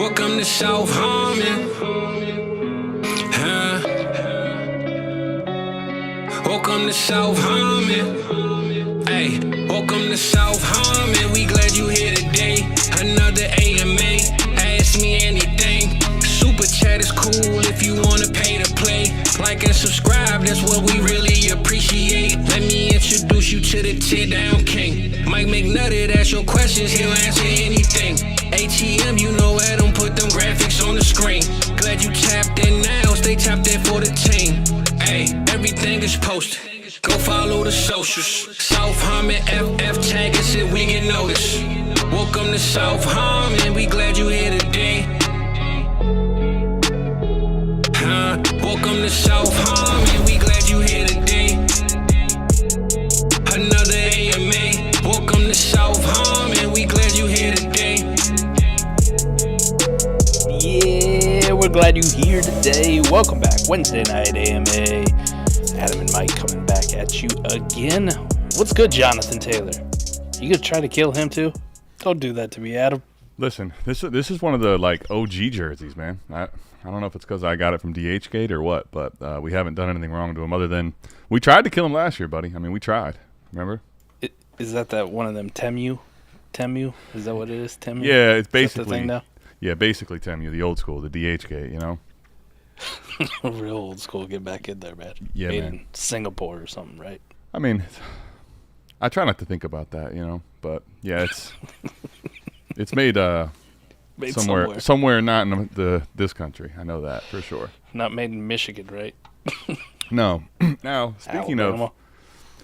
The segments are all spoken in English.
Welcome to South Harmon. Welcome to South Harmon. Hey, welcome to South Harmon. We glad you here today. Another AMA. Ask me anything. Super chat is cool if you wanna pay to play. Like and subscribe, that's what we really appreciate. Let me introduce you to the tear down king. Mike McNutted, ask your questions, he'll answer anything. ATM, you know Adam, put them graphics on the screen. Glad you tapped in now, stay tapped in for the team. Hey, everything is posted. Go follow the socials. South Harmon FF, tag us if we get noticed. Welcome to South Harmon, we glad you here today. Welcome to South Harmon, we glad you here today. Another AMA. Welcome to South Harmon, we glad you here today. Yeah, we're glad you here today. Welcome back, Wednesday night AMA. Adam and Mike coming back at you again. What's good, Jonathan Taylor? You gonna try to kill him too? Don't do that to me, Adam. Listen, this is one of the like OG jerseys, man. I don't know if it's because I got it from DH Gate or what, but we haven't done anything wrong to him other than we tried to kill him last year, buddy. I mean, we tried. Remember? Is that one of them Temu? Temu? Is that what it is? Temu? Yeah, it's basically. Is that the thing now? Yeah, basically Temu, the old school, the DH Gate, you know? Real old school. Get back in there, man. Yeah, Made man. in Singapore or something, right? I mean, I try not to think about that, you know? But, yeah, it's made somewhere not in this country. I know that for sure. Not made in Michigan, right? No. Now,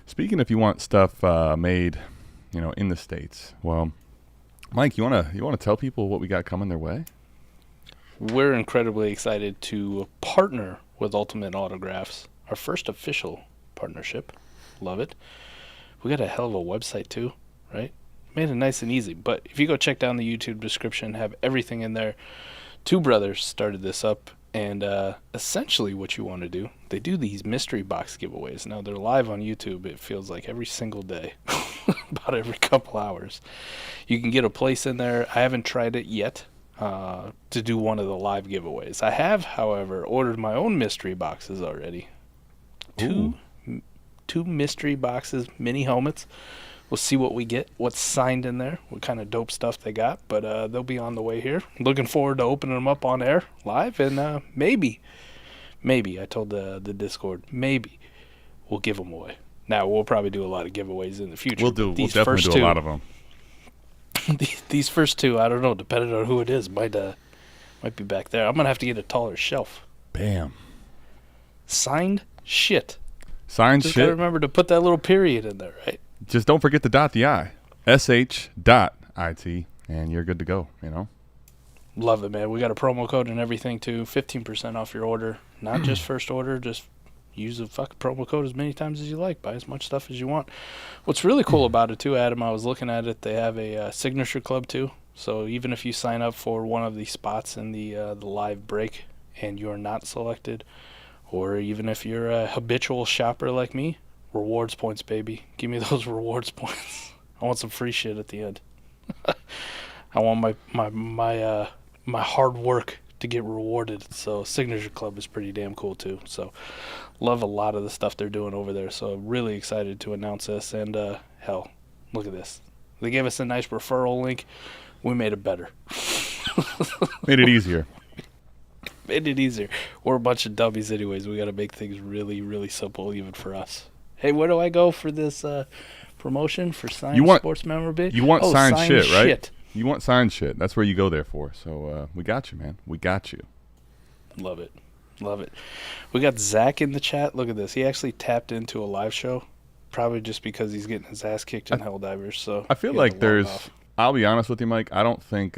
speaking if you want stuff made, you know, in the States. Well, Mike, you wanna tell people what we got coming their way? We're incredibly excited to partner with Ultimate Autographs, our first official partnership. Love it. We got a hell of a website too, right? Made it nice and easy. But if you go check down the YouTube description, have everything in there. Two brothers started this up, and essentially what you want to do, they do these mystery box giveaways. Now they're live on YouTube, it feels like every single day, about every couple hours. You can get a place in there. I haven't tried it yet to do one of the live giveaways. I have, however, ordered my own mystery boxes already. Two mystery boxes, mini helmets. We'll see what we get, what's signed in there, what kind of dope stuff they got, but they'll be on the way here. Looking forward to opening them up on air live, and maybe, I told the Discord, maybe we'll give them away. Now, we'll probably do a lot of giveaways in the future. We'll definitely do a lot of them. These first two, I don't know, depending on who it is, might be back there. I'm going to have to get a taller shelf. Bam. Signed shit. Signed Just shit? gotta remember to put that little period in there, right? Just don't forget to dot the I. sh.it, and you're good to go, you know? Love it, man. We got a promo code and everything, too. 15% off your order. Not just first order, just use the fucking promo code as many times as you like. Buy as much stuff as you want. What's really cool about it, too, Adam, I was looking at it, they have a signature club, too. So even if you sign up for one of the spots in the live break and you're not selected, or even if you're a habitual shopper like me, rewards points, baby. Give me those rewards points. I want some free shit at the end. I want my hard work to get rewarded. So Signature Club is pretty damn cool too. So love a lot of the stuff they're doing over there. So really excited to announce this. And hell, look at this. They gave us a nice referral link. We made it better. Made it easier. Made it easier. We're a bunch of dummies anyways. We got to make things really, really simple even for us. Hey, where do I go for this promotion for signed sports memorabilia? You want signed shit, right? Shit. You want signed shit. That's where you go there for. So we got you, man. We got you. Love it. Love it. We got Zach in the chat. Look at this. He actually tapped into a live show, probably just because he's getting his ass kicked in Helldivers. So I feel like I'll be honest with you, Mike. I don't think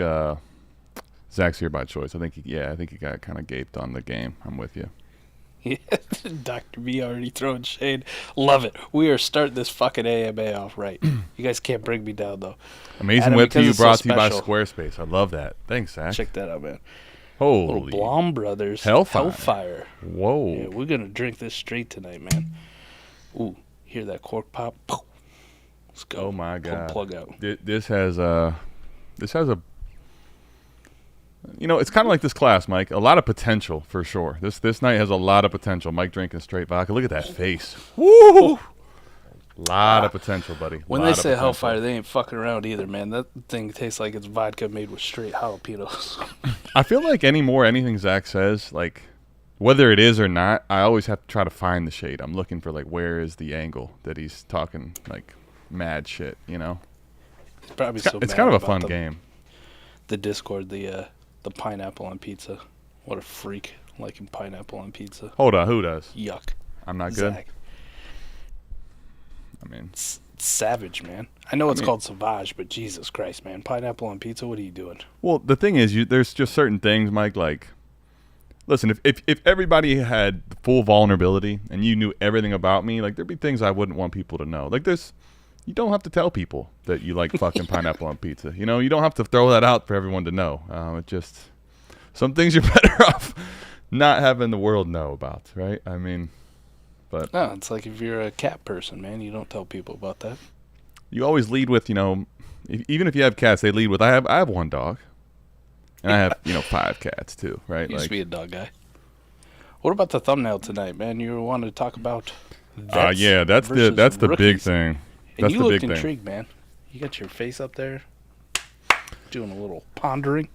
Zach's here by choice. I think he got kind of gaped on the game. I'm with you. Yeah, Dr. B already throwing shade. Love it. We are starting this fucking AMA off right. You guys can't bring me down, though. Amazing Adam, Web to you, brought so to you by special. Squarespace. I love that. Thanks, Zach. Check that out, man. Holy. Little Blom Brothers. Hellfire. Whoa. Yeah, we're going to drink this straight tonight, man. Ooh, hear that cork pop? Let's go. Oh, my God. Plug out. This has a You know, it's kind of like this class, Mike. A lot of potential for sure. This night has a lot of potential. Mike drinking straight vodka. Look at that face. Woo! Lot of potential, buddy. When they say Hellfire, they ain't fucking around either, man. That thing tastes like it's vodka made with straight jalapenos. I feel like anything Zach says, like whether it is or not, I always have to try to find the shade. I'm looking for like where is the angle that he's talking like mad shit, you know? Probably It's kind of a fun game. The Discord, the pineapple on pizza. What a freak liking pineapple on pizza. Hold on, who does? Yuck. I'm not good. Zach. I mean, savage, man. I know it's called Sauvage, but Jesus Christ, man. Pineapple on pizza, what are you doing? well, the thing is, there's just certain things, Mike, like, listen, if everybody had full vulnerability and you knew everything about me, like, there'd be things I wouldn't want people to know. Like, you don't have to tell people that you like fucking pineapple on pizza. You know, you don't have to throw that out for everyone to know. It just, some things you're better off not having the world know about, right? I mean, but. No, it's like if you're a cat person, man, you don't tell people about that. You always lead with, you know, even if you have cats, they lead with, I have one dog. And I have, 5 cats too, right? Used to be a dog guy. What about the thumbnail tonight, man? You wanted to talk about vets yeah, that's the rookies. big thing. And That's you the looked big intrigued, thing. man. You got your face up there, doing a little pondering.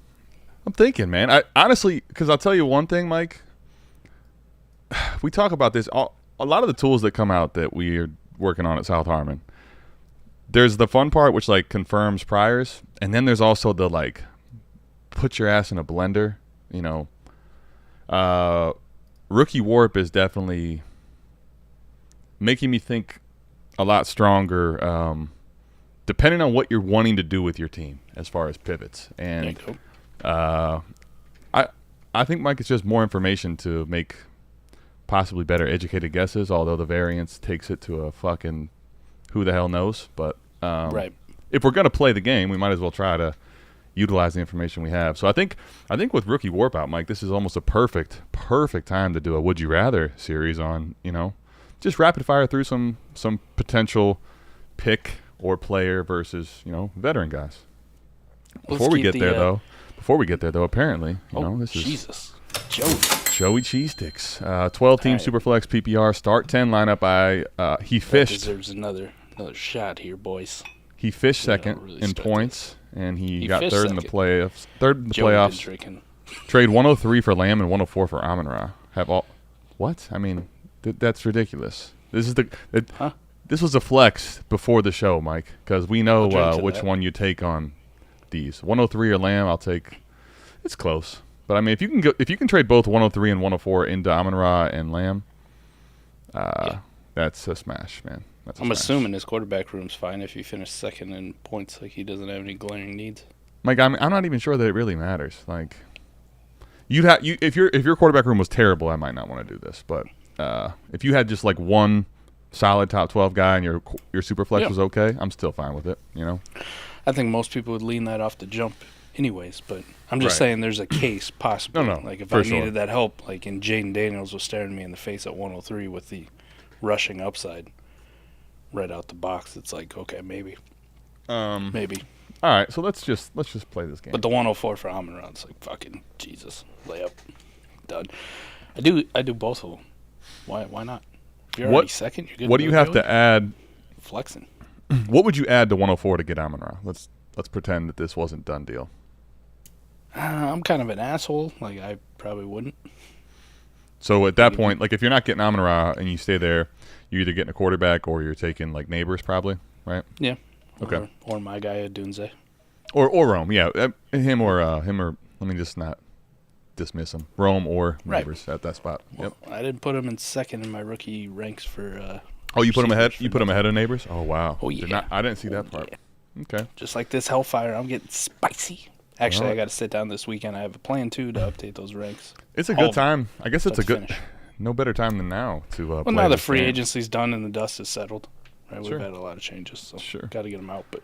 I'm thinking, man. I honestly, because I'll tell you one thing, Mike. We talk about this. A lot of the tools that come out that we are working on at South Harmon. There's the fun part, which like confirms priors, and then there's also the like, put your ass in a blender. Rookie warp is definitely making me think a lot stronger, depending on what you're wanting to do with your team as far as pivots. And I think, Mike, it's just more information to make possibly better educated guesses, although the variance takes it to a fucking who the hell knows. But Right. if we're going to play the game, we might as well try to utilize the information we have. So I think with Rookie Warp out, Mike, this is almost a perfect time to do a Would You Rather series on, just rapid fire through some potential pick or player versus, veteran guys. Before we get there though, apparently, this is Jesus. Joey Cheese Sticks. 12-team Superflex PPR start 10 lineup by he fished. That deserves another shot here, boys. He fished second really in start points, and he got fished third in the second. playoffs. Third in the Joey playoffs. been drinking. Trade 103 for Lamb and 104 for Amon-Ra. What? I mean, that's ridiculous. This is This was a flex before the show, Mike, because we know which one you take on these. 103 or Lamb, I'll take. It's close, but I mean, if you can trade both 103 and 104 into Amon-Ra and Lamb, that's a smash, man. I'm assuming his quarterback room's fine if he finished second in points. Like, he doesn't have any glaring needs. Mike, I'm not even sure that it really matters. Like, if your quarterback room was terrible, I might not want to do this. But if you had just like one solid top 12 guy and your super flex was okay, I'm still fine with it. I think most people would lean that off the jump, anyways. But I'm just saying, there's a case possibly. No, like if I needed that help, like, and Jaden Daniels was staring me in the face at 103 with the rushing upside right out the box, it's like, okay, maybe. Maybe. All right, so let's just play this game. But the 104 for Amon-Ra, it's like, fucking Jesus, layup, done. I do both of them. Why not? If you're already second, you're good. What do you have to add? Flexing. What would you add to 104 to get Amon-Ra? Let's pretend that this wasn't done deal. I'm kind of an asshole. Like, I probably wouldn't. So at that point, like, if you're not getting Amon-Ra and you stay there, you're either getting a quarterback or you're taking like neighbors, probably, right? Yeah. Okay. Or my guy Adunze. Or Rome, yeah, him or let me just not dismiss him. Rome or neighbors at that spot. Well, I didn't put him in second in my rookie ranks for. You put him ahead. You put him ahead of neighbors. Oh wow. Oh yeah. I didn't see that part. Yeah. Okay. Just like this Hellfire, I'm getting spicy. Actually, I got to sit down this weekend. I have a plan too to update those ranks. It's a good time. I guess it's a good. No better time than now to. Well, now the free agency's done and the dust is settled. Right, we've had a lot of changes, so got to get them out. But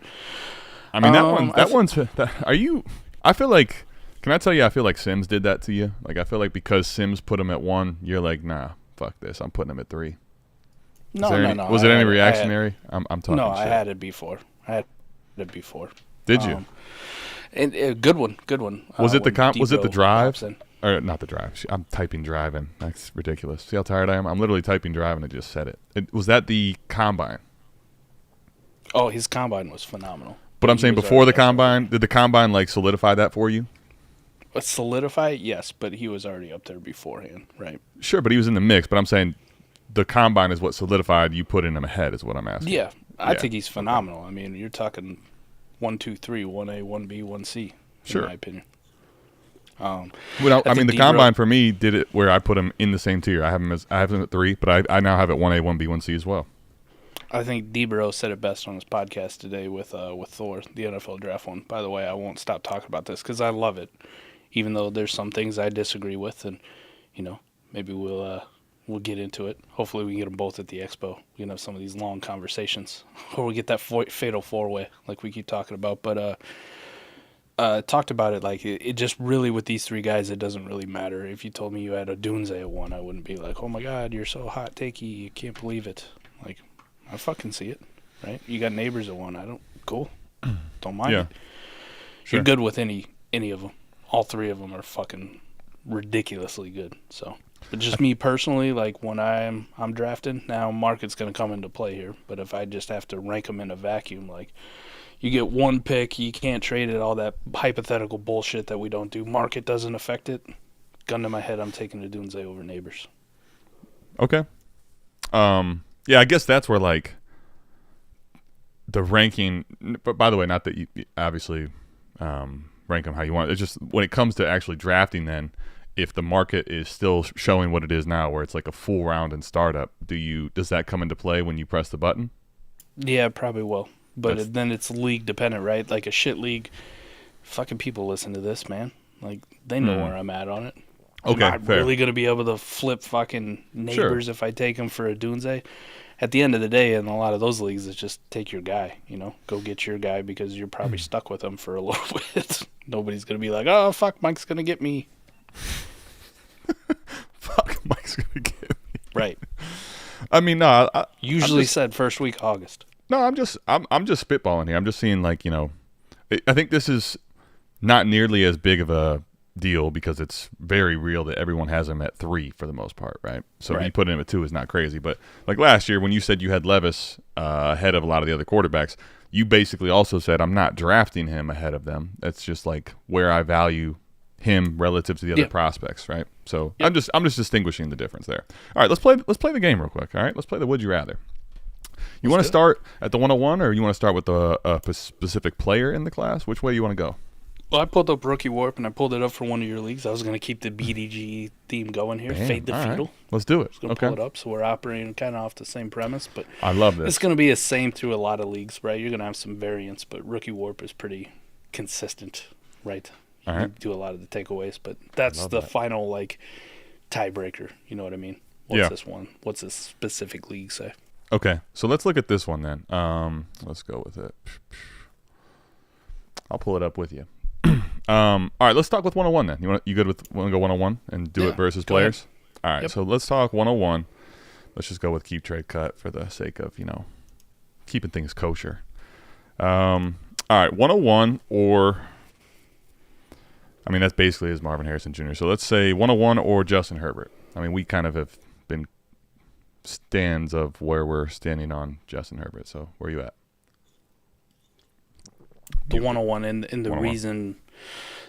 I mean, that one's. Are you? I feel like. Can I tell you? I feel like Sims did that to you. Like, I feel like because Sims put him at 1, you're like, nah, fuck this. I'm putting him at 3. No. Was it any reactionary? I'm talking. No, shit. I had it before. Did you? And good one. Was it the was it the Debo drive? pops in. Or not the drive. I'm typing driving. That's ridiculous. See how tired I am? I'm literally typing drive and I just said it. Was that the combine? Oh, his combine was phenomenal. But I'm saying before the combine, did the combine like solidify that for you? Solidify it, yes, but he was already up there beforehand, right? Sure, but he was in the mix. But I'm saying the combine is what solidified you putting him ahead is what I'm asking. Yeah, I think he's phenomenal. I mean, you're talking 1, 2, 3, 1A, 1B, 1C, in my opinion. Well, I mean, the combine for me did it where I put him in the same tier. I have him at 3, but I now have it 1A, 1B, 1C as well. I think Debro said it best on his podcast today with Thor, the NFL draft one. By the way, I won't stop talking about this because I love it, even though there's some things I disagree with, and maybe we'll get into it. Hopefully, we can get them both at the expo. We can have some of these long conversations, or we get that fatal 4-way like we keep talking about. But talked about it like it just really with these 3 guys, it doesn't really matter. If you told me you had a Dunze at 1, I wouldn't be like, oh my God, you're so hot takey, you can't believe it. Like, I fucking see it, right? You got Neighbors at 1. Don't mind it. Sure. You're good with any of them. All 3 of them are fucking ridiculously good. So, but just me personally, like when I'm drafting now, market's gonna come into play here. But if I just have to rank them in a vacuum, like you get 1 pick, you can't trade it. All that hypothetical bullshit that we don't do. Market doesn't affect it. Gun to my head, I'm taking the Dunze over Neighbors. Okay. Yeah, I guess that's where like the ranking. But by the way, not that you obviously rank them how you want. It's just when it comes to actually drafting. Then, if the market is still showing what it is now, where it's like a full round in startup, does that come into play when you press the button? Yeah, probably will. But then it's league dependent, right? Like a shit league. Fucking people listen to this, man. Like they know where I'm at on it. Okay, I'm not fair. really gonna be able to flip fucking Neighbors if I take him for a Dunze. At the end of the day, in a lot of those leagues, it's just take your guy. Go get your guy because you're probably stuck with him for a little bit. Nobody's gonna be like, oh fuck, Mike's gonna get me. Fuck, Mike's gonna get me. Right. I mean, no. Usually said first week of August. No, I'm just spitballing here. I'm just seeing like I think this is not nearly as big of a deal because it's very real that everyone has him at 3 for the most part, right? So you put him at 2 is not crazy. But like last year when you said you had Levis ahead of a lot of the other quarterbacks, you basically also said I'm not drafting him ahead of them. That's just like where I value him relative to the other prospects, right? So I'm just distinguishing the difference there. All right, let's play the game real quick. All right, let's play the Would You Rather. You want to start at the 101 or you want to start with a specific player in the class? Which way you want to go? Well, I pulled up Rookie Warp, and I pulled it up for one of your leagues. I was going to keep the BDG theme going here. Damn, Fade the Fetal. Right. Let's do it. I was going to pull it up, so we're operating kind of off the same premise. But I love this. It's going to be the same through a lot of leagues, right? You're going to have some variants, but Rookie Warp is pretty consistent, right? All right. You do a lot of the takeaways, but that's the final, like, tiebreaker. You know what I mean? This one? What's this specific league say? Okay, so let's look at this one then. Let's go with it. I'll pull it up with you. All right, let's talk with 101 then. You good with want to go 101 and do it versus players? All right, so let's talk 101. Let's just go with keep trade cut for the sake of keeping things kosher. All right, 101 or that's basically as Marvin Harrison Jr. So let's say 101 or Justin Herbert. I mean, we kind of have been stands of where we're standing on Justin Herbert. So where are you at? The 101 and the 101.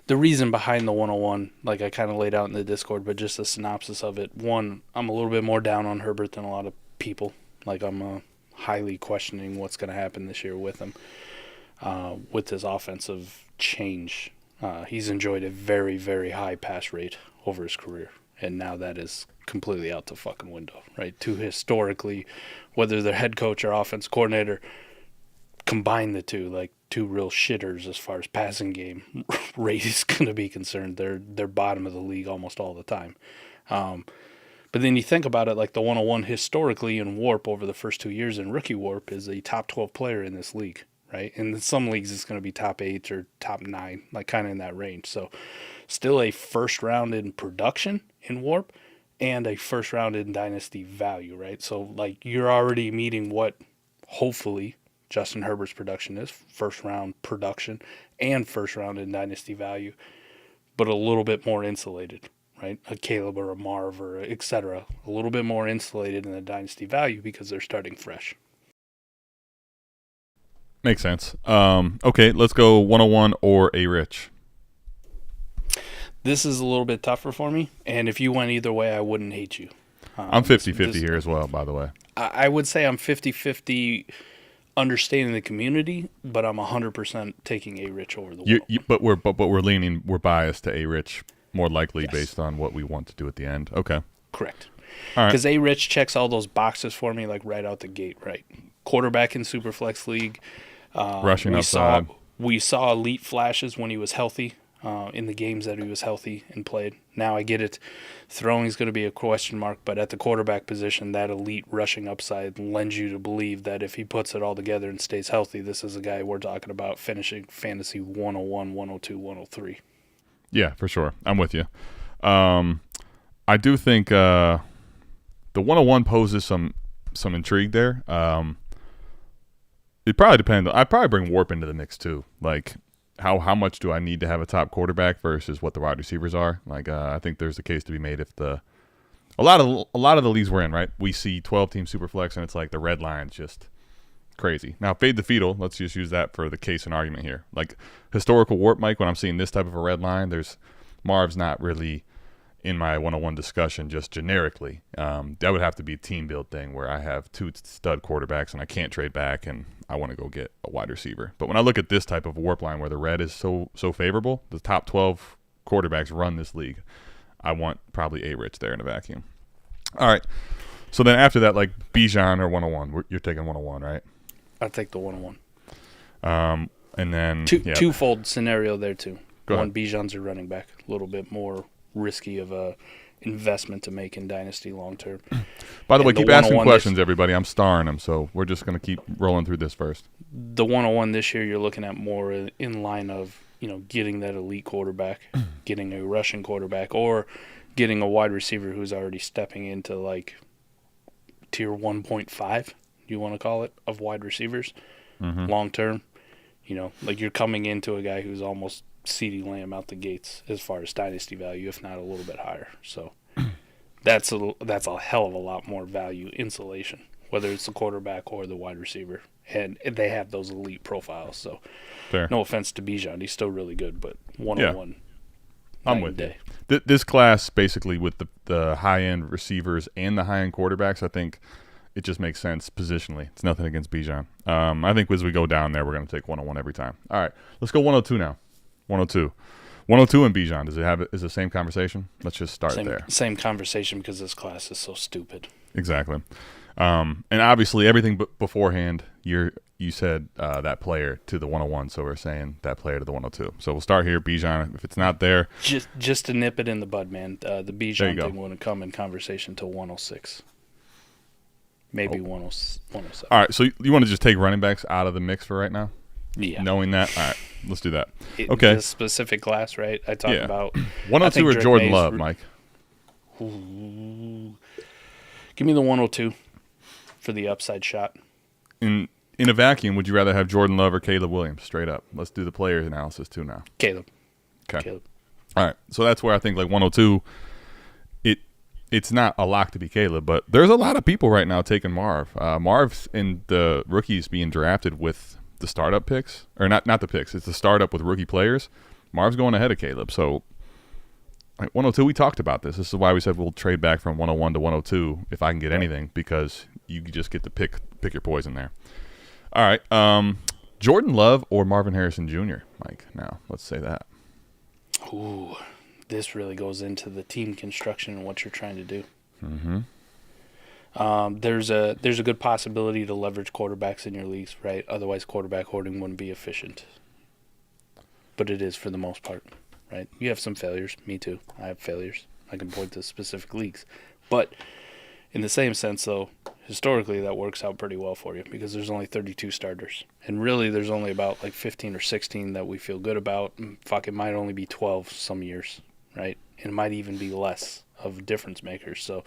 The reason behind the 101, like I kind of laid out in the Discord, but just a synopsis of it. One, I'm a little bit more down on Herbert than a lot of people. Like I'm highly questioning what's going to happen this year with him, with his offensive change. He's enjoyed a very, very high pass rate over his career, and now that is completely out the fucking window, right? To historically, whether they're head coach or offense coordinator, combine the two, like two real shitters as far as passing game rate is going to be concerned. They're bottom of the league almost all the time. But then you think about it, like the 101 historically in Warp over the first 2 years in Rookie Warp is a top 12 player in this league, right? And in some leagues it's going to be top 8 or top 9, like kind of in that range. So still a first round in production in Warp and a first round in Dynasty value, right? So like you're already meeting what hopefully Justin Herbert's production is, first-round production and first-round in Dynasty value, but a little bit more insulated, right? A Caleb or a Marv or et cetera, a little bit more insulated in the Dynasty value because they're starting fresh. Makes sense. Okay, let's go 101 or a Rich. This is a little bit tougher for me, and if you went either way, I wouldn't hate you. I'm 50-50 here as well, by the way. I would say I'm 50-50 understanding the community, but I'm 100% taking A Rich over the one. But we're biased to A Rich more likely Yes. based on what we want to do at the end. Okay. Correct. All right. Because A Rich checks all those boxes for me, like right out the gate, right? Quarterback in Superflex League. Rushing upside. We saw elite flashes when he was healthy, in the games that he was healthy and played. Now I get it. Throwing is going to be a question mark, but at the quarterback position, that elite rushing upside lends you to believe that if he puts it all together and stays healthy, this is a guy we're talking about finishing fantasy 101, 102, 103. Yeah, for sure. I'm with you. I do think the 101 poses some intrigue there. It probably depends. I'd probably bring Warp into the mix too. Like, how much do I need to have a top quarterback versus what the wide receivers are? Like, I think there's a case to be made if a lot of the leagues we're in, right? We see 12-team Superflex, and it's like the red line's just crazy. Now, Fade the Fetal, let's just use that for the case and argument here. Like, historical Warp, Mike, when I'm seeing this type of a red line, Marv's not really in my 101 discussion just generically. That would have to be a team build thing where I have two stud quarterbacks and I can't trade back and I want to go get a wide receiver. But when I look at this type of Warp line where the red is so favorable, the top 12 quarterbacks run this league, I want probably A Rich there in a vacuum. All right. So then after that, like Bijan or 101, you're taking 101, right? I'll take the 101. And then twofold scenario there too. Go One, ahead. Bijan's a running back, a little bit more risky of a investment to make in Dynasty long term. By the way, And the keep asking 101 questions, everybody. I'm starring them, so we're just going to keep rolling through this first. The 101 this year, you're looking at more in line of, getting that elite quarterback, getting a rushing quarterback, or getting a wide receiver who's already stepping into like tier 1.5, you want to call it, of wide receivers long term. Like you're coming into a guy who's almost CeeDee Lamb out the gates as far as Dynasty value, if not a little bit higher. So that's a hell of a lot more value insulation, whether it's the quarterback or the wide receiver. And they have those elite profiles. So Fair. no offense to Bijan, he's still really good, but 101. I'm with you. This class, basically, with the high-end receivers and the high-end quarterbacks, I think it just makes sense positionally. It's nothing against Bijan. I think as we go down there, we're going to take 101 every time. All right, let's go 102 now. 102 and Bijan. Is it the same conversation? Let's just start there. Same conversation because this class is so stupid. Exactly. And obviously everything beforehand, you said that player to the 101, so we're saying that player to the 102. So we'll start here, Bijan. If it's not there, just to nip it in the bud, man. The Bijan go. thing wouldn't come in conversation till 106. Maybe 107. All right, so you want to just take running backs out of the mix for right now? Yeah. Knowing that? All right, let's do that. Okay. The specific class, right? I talked about 102 or Jordan Love, Mike? Ooh. Give me the 102 for the upside shot. In a vacuum, would you rather have Jordan Love or Caleb Williams? Straight up. Let's do the player analysis too now. Caleb. Okay. Caleb. All right, so that's where I think like 102, it's not a lock to be Caleb, but there's a lot of people right now taking Marv. Marv's in the rookies being drafted with the startup picks, or not the picks. It's the startup with rookie players. Marv's going ahead of Caleb. So, like 102, we talked about this. This is why we said we'll trade back from 101 to 102 if I can get anything, because you just get to pick your poison there. All right, Jordan Love or Marvin Harrison Jr., Mike. Now, let's say that. Ooh, this really goes into the team construction and what you're trying to do. There's a good possibility to leverage quarterbacks in your leagues, right? Otherwise, quarterback hoarding wouldn't be efficient. But it is for the most part, right? You have some failures. Me too. I have failures. I can point to specific leagues. But in the same sense, though, historically that works out pretty well for you because there's only 32 starters. And really there's only about like 15 or 16 that we feel good about. And fuck, it might only be 12 some years, right? And it might even be less of difference makers. So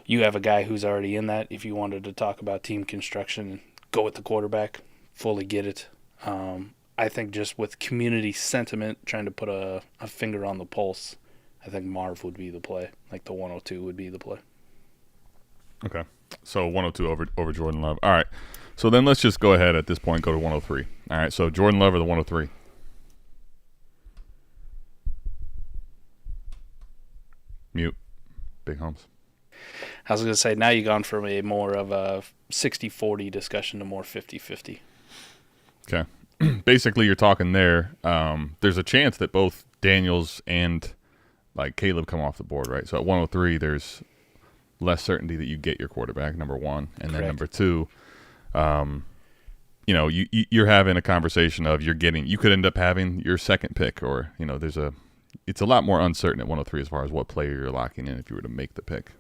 you have a guy who's already in that. If you wanted to talk about team construction, go with the quarterback. fully get it. I think just with community sentiment, trying to put a finger on the pulse, I think Marv would be the play. Like the 102 would be the play. Okay. So 102 over Jordan Love. All right. So then let's just go ahead at this point, go to 103. All right. So Jordan Love or the 103? Mute. Big Holmes. I was going to say, now you've gone from a more of a 60-40 discussion to more 50-50. Okay. Basically, you're talking there. There's a chance that both Daniels and like Caleb come off the board, right? So at 103, there's less certainty that you get your quarterback, number one, and then number two, you know, you're having a conversation of you could end up having your second pick, or you know, it's a lot more uncertain at 103 as far as what player you're locking in if you were to make the pick.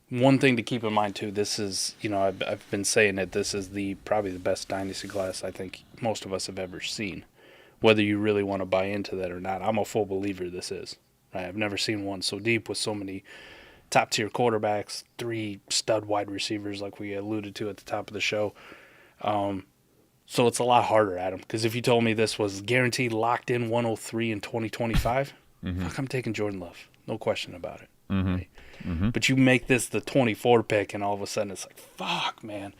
One thing to keep in mind too, this is, you know, I've been saying it, this is probably the best dynasty class I think most of us have ever seen. Whether you really want to buy into that or not, I'm a full believer this is. Right? I've never seen one so deep with so many top tier quarterbacks, 3 stud wide receivers like we alluded to at the top of the show. So it's a lot harder, Adam, because if you told me this was guaranteed locked in 103 in 2025, fuck, I'm taking Jordan Love. No question about it. Right? But you make this the 24 pick, and all of a sudden it's like, fuck, man,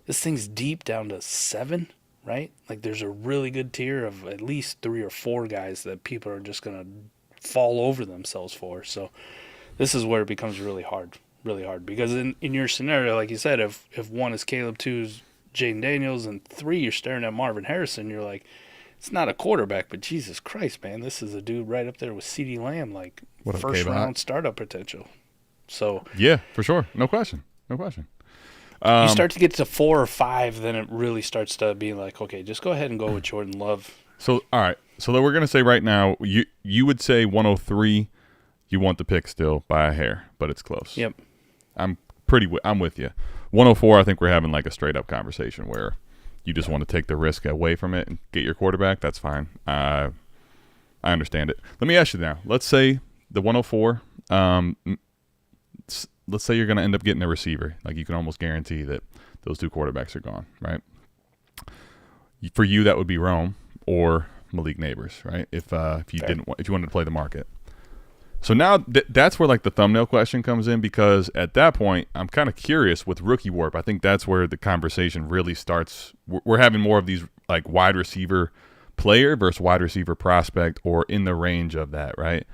this thing's deep down to 7, right? Like there's a really good tier of at least 3 or 4 guys that people are just going to fall over themselves for. So this is where it becomes really hard, because in your scenario, like you said, if 1 is Caleb, 2 is Jaden Daniels, and 3 you're staring at Marvin Harrison, you're like, it's not a quarterback, but Jesus Christ, man, this is a dude right up there with CeeDee Lamb, like first round startup potential. So yeah, for sure, no question. You start to get to 4 or 5, then it really starts to be like, okay, just go ahead and go with Jordan Love. So all right, so then we're gonna say right now, you would say 103, you want the pick still by a hair, but it's close. Yep, I'm with you. 104, I think we're having like a straight up conversation where you just want to take the risk away from it and get your quarterback. That's fine. I understand it. Let me ask you now. Let's say the 104. Let's say you're going to end up getting a receiver. Like you can almost guarantee that those 2 quarterbacks are gone, right? For you, that would be Rome or Malik Neighbors, right? If you wanted to play the market. So now that's where like the thumbnail question comes in, because at that point I'm kind of curious with rookie warp. I think that's where the conversation really starts. We're having more of these like wide receiver player versus wide receiver prospect, or in the range of that, right?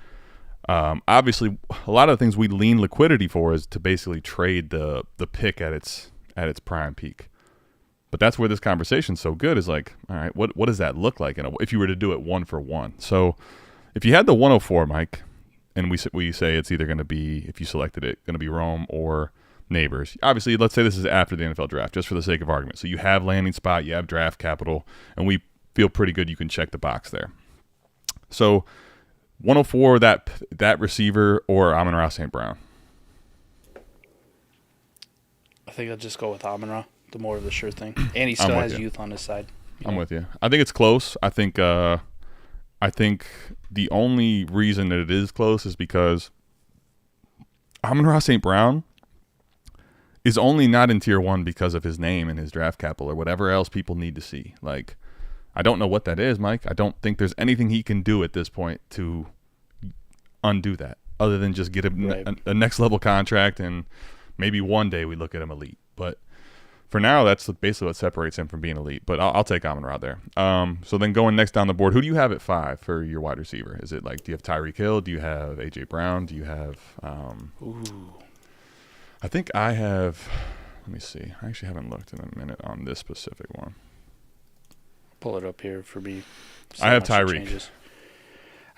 Obviously, a lot of the things we lean liquidity for is to basically trade the pick at its prime peak. But that's where this conversation's so good, is like, all right, what does that look like if you were to do it 1 for 1? So if you had the 104, Mike, and we say it's either going to be, if you selected it, going to be Rome or Neighbors. Obviously, let's say this is after the NFL draft, just for the sake of argument. So you have landing spot, you have draft capital, and we feel pretty good you can check the box there. So 104, that receiver, or Amon-Ra St. Brown? I think I'll just go with Amon-Ra, the more of the sure thing. And he still has youth on his side. I'm with you. I think it's close. I think the only reason that it is close is because Amon-Ra St. Brown is only not in tier 1 because of his name and his draft capital or whatever else people need to see. Like, I don't know what that is, Mike. I don't think there's anything he can do at this point to undo that, other than just get a next level contract, and maybe one day we look at him elite. But for now, that's basically what separates him from being elite. But I'll take Amon-Ra there. So then going next down the board, who do you have at 5 for your wide receiver? Is it like, do you have Tyreek Hill? Do you have A.J. Brown? Do you have I think I have, let me see. I actually haven't looked in a minute on this specific one. Pull it up here for me. I have Tyreek.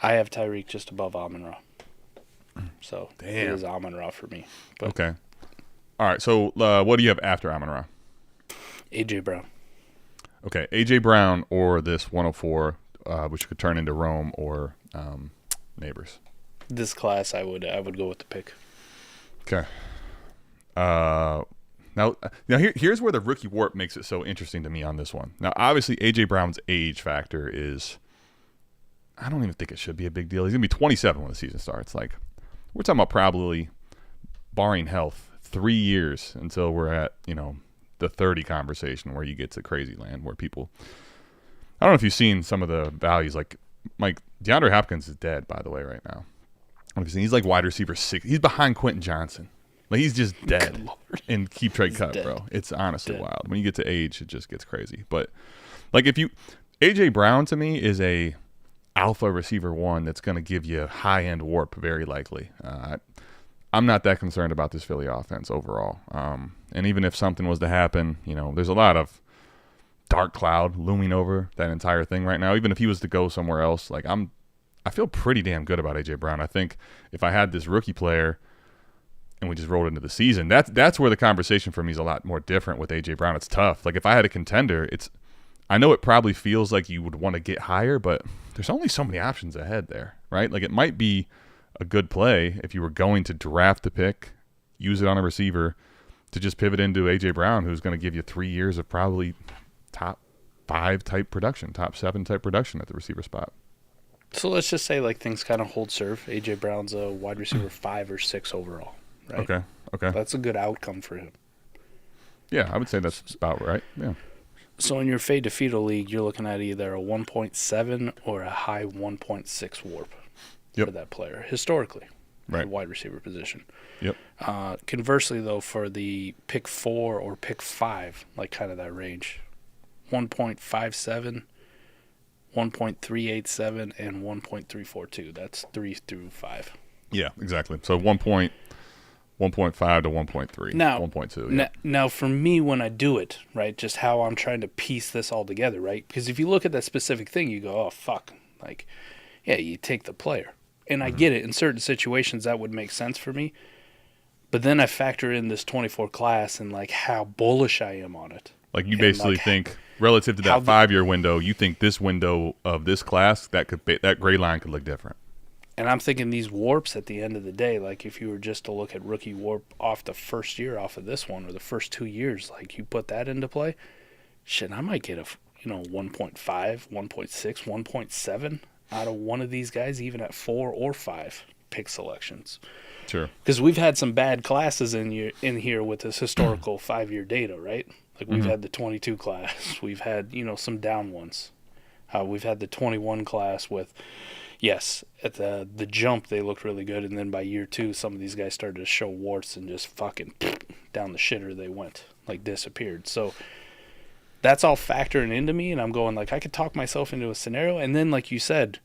I have Tyreek just above Amon-Ra. So Damn. It is Amon-Ra for me. But okay. All right. So what do you have after Amon-Ra? A.J. Brown. Okay. A.J. Brown or this 104, which could turn into Rome or Neighbors. This class, I would go with the pick. Okay. Now here's where the rookie warp makes it so interesting to me on this one. Now, obviously, A.J. Brown's age factor is, I don't even think it should be a big deal. He's going to be 27 when the season starts. Like, we're talking about probably, barring health, 3 years until we're at, the 30 conversation where you get to crazy land where people. I don't know if you've seen some of the values. Like Mike DeAndre Hopkins is dead, by the way, right now. I don't know if you've seen, he's like wide receiver 6. He's behind Quentin Johnson. Like he's just dead in keep trade cut, dead. bro. It's honestly wild. When you get to age, it just gets crazy. But like if you AJ Brown to me is a alpha receiver 1 that's going to give you high end warp very likely. I'm not that concerned about this Philly offense overall. And even if something was to happen, there's a lot of dark cloud looming over that entire thing right now. Even if he was to go somewhere else, like I feel pretty damn good about AJ Brown. I think if I had this rookie player and we just rolled into the season, that's where the conversation for me is a lot more different with AJ Brown. It's tough. Like if I had a contender, I know it probably feels like you would want to get higher, but there's only so many options ahead there, right? Like it might be a good play if you were going to draft the pick, use it on a receiver to just pivot into AJ Brown, who's going to give you 3 years of probably top 5 type production, top 7 type production at the receiver spot. So let's just say like things kind of hold serve. AJ Brown's a wide receiver 5 or 6 overall, right? Okay. That's a good outcome for him. Yeah, I would say that's about right. Yeah. So in your fade to fetal league, you're looking at either a 1.7 or a high 1.6 warp for that player historically, right? The wide receiver position. Yep. Conversely, though, for the pick 4 or pick 5, like kind of that range, 1.57, 1.387, and 1.342. That's 3 through 5. Yeah, exactly. So 1.5 to 1.3. Now, 1.2. Yeah. Now, for me, when I do it, right, just how I'm trying to piece this all together, right? Because if you look at that specific thing, you go, oh, fuck. Like, yeah, you take the player. And I get it. In certain situations, that would make sense for me. But then I factor in this 24 class and, like, how bullish I am on it. Like, you basically think, relative to that 5-year window, you think this window of this class, that gray line could look different. And I'm thinking these warps at the end of the day, like, if you were just to look at rookie warp off the first year off of this one or the first 2 years, like, you put that into play, shit, I might get 1.5, 1.6, 1.7 out of one of these guys, even at 4 or 5 pick selections. Sure. Because we've had some bad classes in here with this historical 5-year data, right? Like we've had the 22 class, we've had some down ones. We've had the 21 class with, yes, at the jump they looked really good, and then by year 2, some of these guys started to show warts and just fucking down the shitter they went, like disappeared. So that's all factoring into me, and I'm going like I could talk myself into a scenario, and then like you said,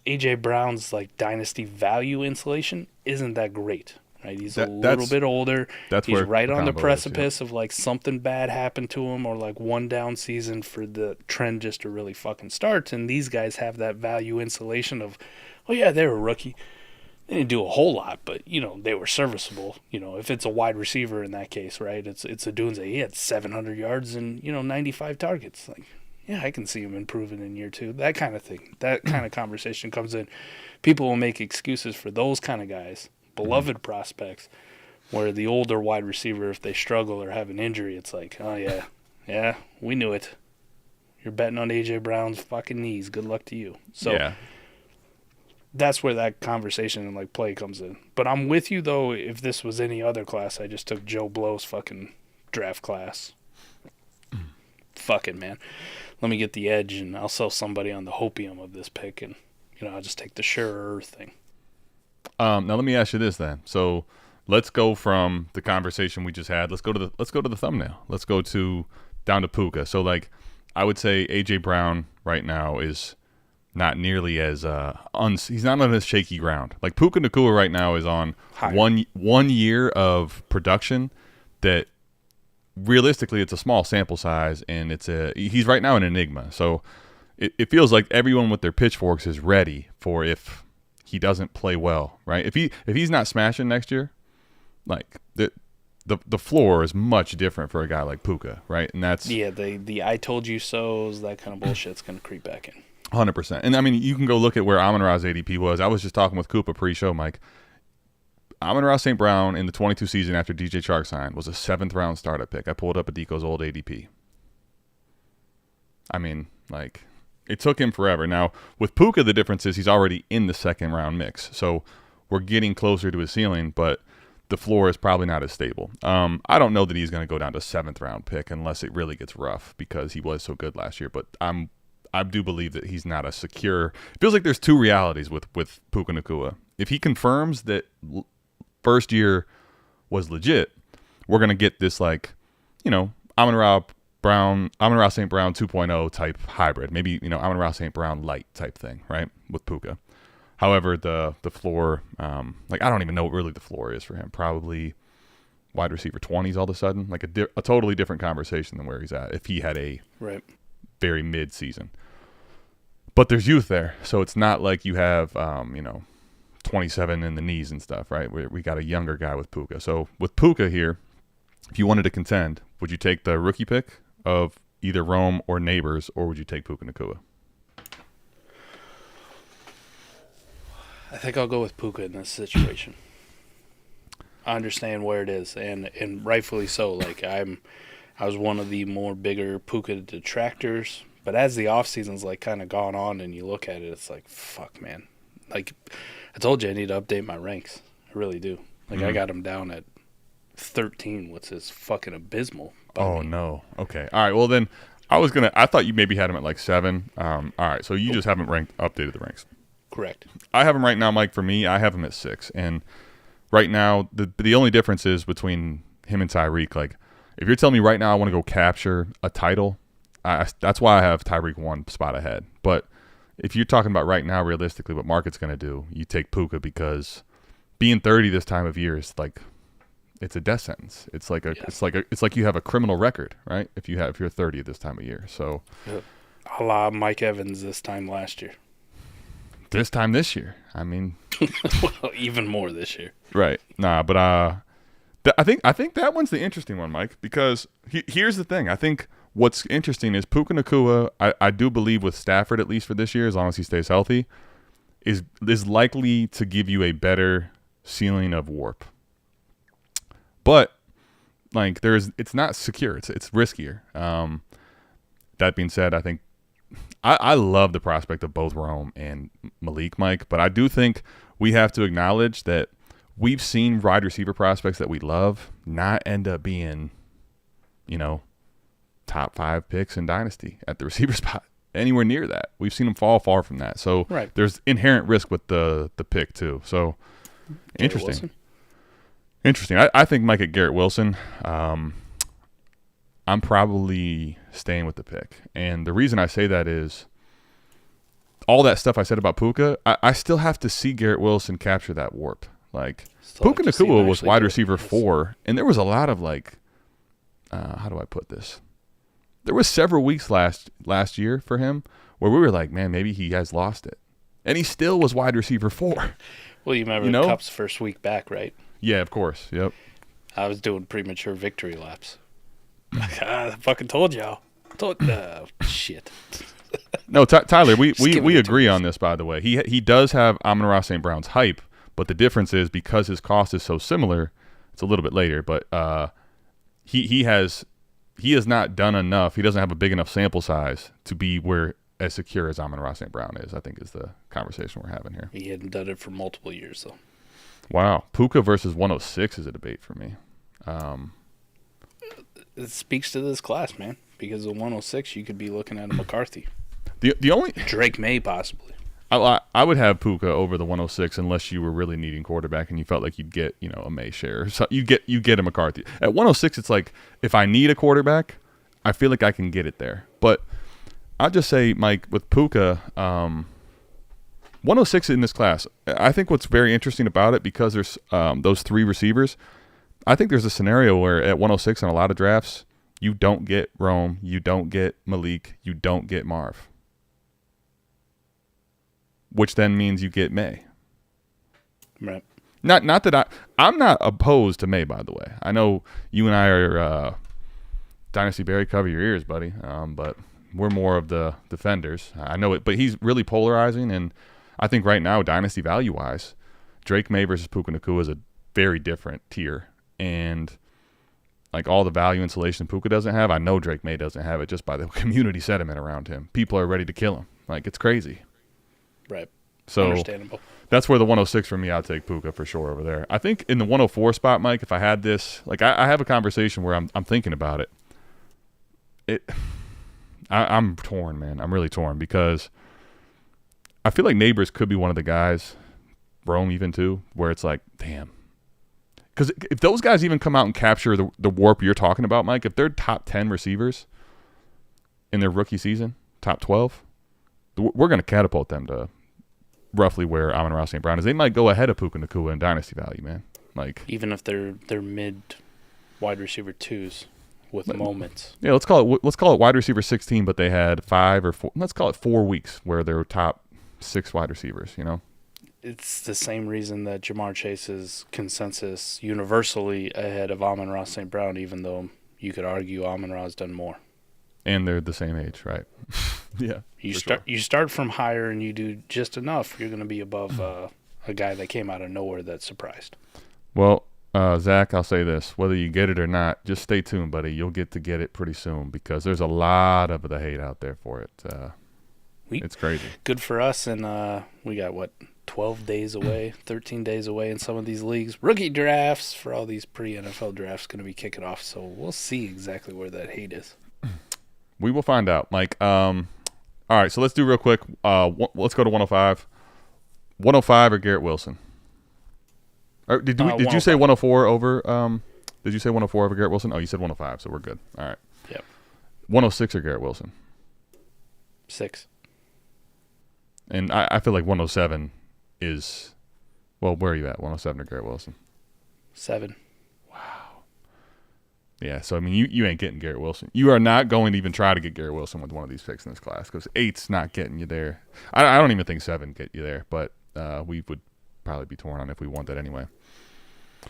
AJ Brown's like dynasty value insulation isn't that great, right? He's a little bit older. He's right on the precipice of like something bad happened to him, or like one down season for the trend just to really fucking start. And these guys have that value insulation of, oh yeah, they're a rookie. They didn't do a whole lot, but they were serviceable. If it's a wide receiver in that case, right? It's a Dunze. He had 700 yards and 95 targets. Like, yeah, I can see him improving in year 2. That kind of thing. That kind of conversation comes in. People will make excuses for those kind of guys, beloved prospects, where the older wide receiver, if they struggle or have an injury, it's like, oh, yeah, we knew it. You're betting on A.J. Brown's fucking knees. Good luck to you. So that's where that conversation and, like, play comes in. But I'm with you, though, if this was any other class. I just took Joe Blow's fucking draft class. Fuck it, man. Let me get the edge, and I'll sell somebody on the hopium of this pick, and I'll just take the surer thing. Now let me ask you this then. So let's go from the conversation we just had. Let's go to the thumbnail. Let's go down to Puka. So like, I would say AJ Brown right now is not nearly as he's not on as shaky ground. Like Puka Nacua right now is on one year of production that. Realistically, it's a small sample size, and he's right now an enigma. So it feels like everyone with their pitchforks is ready for if he doesn't play well, right? If he's not smashing next year, like the floor is much different for a guy like Puka, right? And that's the I told you so's, that kind of bullshit's gonna creep back in. 100%. And I mean, you can go look at where Amon-Ra's ADP was. I was just talking with Koopa pre-show, Mike. Amon-Ra St. Brown in the 22 season after DJ Chark signed was a 7th round startup pick. I pulled up Adico's old ADP. I mean, like, it took him forever. Now, with Puka, the difference is he's already in the 2nd round mix. So we're getting closer to his ceiling, but the floor is probably not as stable. I don't know that he's going to go down to 7th round pick unless it really gets rough because he was so good last year. But I do believe that he's not a secure. It feels like there's two realities with Puka Nacua. If he confirms that first year was legit, we're going to get this like, Amon-Ra St. Brown 2.0 type hybrid. Maybe, Amon-Ra St. Brown light type thing, right, with Puka. However, the floor, I don't even know what really the floor is for him. Probably wide receiver 20s all of a sudden. Like a totally different conversation than where he's at if he had a very mid-season. But there's youth there, so it's not like you have, 27 in the knees and stuff, right? We got a younger guy with Puka. So with Puka here, if you wanted to contend, would you take the rookie pick of either Rome or Neighbors, or would you take Puka Nacua? I think I'll go with Puka in this situation. I understand where it is, and rightfully so. Like I was one of the more bigger Puka detractors, but as the off season's like kind of gone on, and you look at it, it's like fuck, man. Like I told you, I need to update my ranks. I really do. Like I got him down at 13, which is fucking abysmal. Oh no. Okay. All right. Well then, I thought you maybe had him at like 7. All right. So you just haven't updated the ranks. Correct. I have him right now, Mike. For me, I have him at 6, and right now the only difference is between him and Tyreek. Like, if you're telling me right now I want to go capture a title, that's why I have Tyreek 1 spot ahead. But if you're talking about right now, realistically, what market's going to do, you take Puka because being 30 this time of year is like it's a death sentence. It's like you have a criminal record, right? If you're 30 at this time of year, so a la Mike Evans this time last year. This time this year, I mean, well, even more this year, right? Nah, but I think that one's the interesting one, Mike, because here's the thing. I think what's interesting is Puka Nacua. I do believe with Stafford, at least for this year, as long as he stays healthy, is likely to give you a better ceiling of warp. But like it's not secure. It's riskier. That being said, I think I love the prospect of both Rome and Malik, Mike, but I do think we have to acknowledge that we've seen wide receiver prospects that we love not end up being, top 5 picks in Dynasty at the receiver spot. Anywhere near that. We've seen them fall far from that. So There's inherent risk with the pick too. So interesting. Interesting. I think Mike at Garrett Wilson. I'm probably staying with the pick. And the reason I say that is all that stuff I said about Puka, I still have to see Garrett Wilson capture that warp. Like, Puka Nacua was wide receiver 4, and there was a lot of like, how do I put this? There was several weeks last year for him where we were like, man, maybe he has lost it. And he still was wide receiver 4. Well, you remember Cup's first week back, right? Yeah, of course. Yep. I was doing premature victory laps. I fucking told y'all. Shit. No, Tyler, we agree on this, by the way. He does have Amon-Ra St. Brown's hype, but the difference is because his cost is so similar, it's a little bit later, but he has not done enough. He doesn't have a big enough sample size to be as secure as Amon-Ra St. Brown is, I think is the conversation we're having here. He hadn't done it for multiple years, though. Wow. Puka versus 106 is a debate for me. It speaks to this class, man. Because of 106, you could be looking at a McCarthy. The only Drake May, possibly. I would have Puka over the 106 unless you were really needing quarterback and you felt like you'd get a May share. So you get a McCarthy. At 106, it's like if I need a quarterback, I feel like I can get it there. But I'll just say, Mike, with Puka, 106 in this class, I think what's very interesting about it, because there's those 3 receivers, I think there's a scenario where at 106 in a lot of drafts, you don't get Rome, you don't get Malik, you don't get Marv. Which then means you get May. Right. Not that I'm not opposed to May, by the way. I know you and I are Dynasty Barry, cover your ears, buddy. But we're more of the defenders. I know it, but he's really polarizing, and I think right now, Dynasty value-wise, Drake May versus Puka Nacua is a very different tier. And like all the value insulation Puka doesn't have, I know Drake May doesn't have it just by the community sentiment around him. People are ready to kill him. Like, it's crazy. Right. So Understandable. That's where the 106 for me, I'll take Puka for sure over there. I think in the 104 spot, Mike, if I had this, like I have a conversation where I'm thinking about it. I'm torn, man. I'm really torn because I feel like Neighbors could be one of the guys, Rome even too, where it's like, damn. Because if those guys even come out and capture the warp you're talking about, Mike, if they're top 10 receivers in their rookie season, top 12, we're going to catapult them to roughly where Amon-Ra St. Brown is. They might go ahead of Puka Nacua in dynasty value, man. Like even if they're mid wide receiver twos with moments. Yeah, let's call it wide receiver 16, but they had 5 or 4. Let's call it 4 weeks where they were top 6 wide receivers. You know, it's the same reason that Jamar Chase is consensus universally ahead of Amon-Ra St. Brown, even though you could argue Amon-Ra has done more. And they're the same age, right? Yeah. You start from higher and you do just enough. You're going to be above a guy that came out of nowhere that surprised. Well, Zach, I'll say this. Whether you get it or not, just stay tuned, buddy. You'll get to get it pretty soon because there's a lot of the hate out there for it. It's crazy. Good for us, and we got, 12 days away, 13 days away in some of these leagues. Rookie drafts for all these pre-NFL drafts going to be kicking off, so we'll see exactly where that hate is. We will find out, Mike. All right, so let's do real quick. Let's go to 105. 105 or Garrett Wilson? Or did you say 104 over? Did you say 104 over Garrett Wilson? Oh, you said 105, so we're good. All right. Yep. 106 or Garrett Wilson? 6. And I feel like 107 is, well, where are you at? 107 or Garrett Wilson? 7. Yeah, so, I mean, you ain't getting Garrett Wilson. You are not going to even try to get Garrett Wilson with one of these picks in this class because 8's not getting you there. I don't even think 7 get you there, but we would probably be torn on if we want that anyway.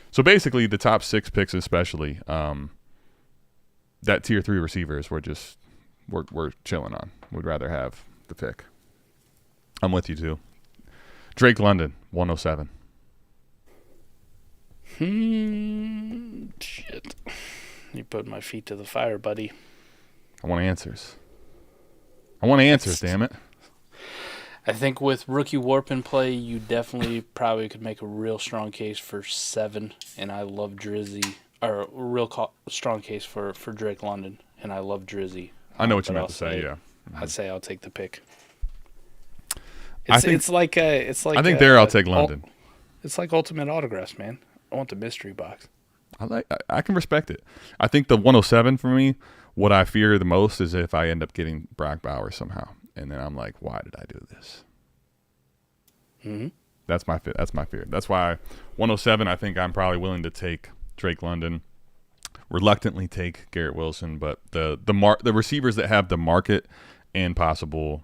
So, basically, the top 6 picks especially, that tier 3 receivers we're chilling on. We'd rather have the pick. I'm with you, too. Drake London, 107. Shit. You put my feet to the fire, buddy. I want answers, damn it. I think with rookie warp in play, you definitely probably could make a real strong case for 7, and I love Drizzy. Or a strong case for Drake London, and I love Drizzy. I know what you meant to say, yeah. I'd say I'll take the pick. I think there I'll take London. It's like Ultimate Autographs, man. I want the mystery box. I can respect it. I think the 107 for me, what I fear the most is if I end up getting Brock Bowers somehow, and then I'm like, why did I do this? Mm-hmm. That's my fear. That's why 107. I think I'm probably willing to take Drake London, reluctantly take Garrett Wilson, but the receivers that have the market and possible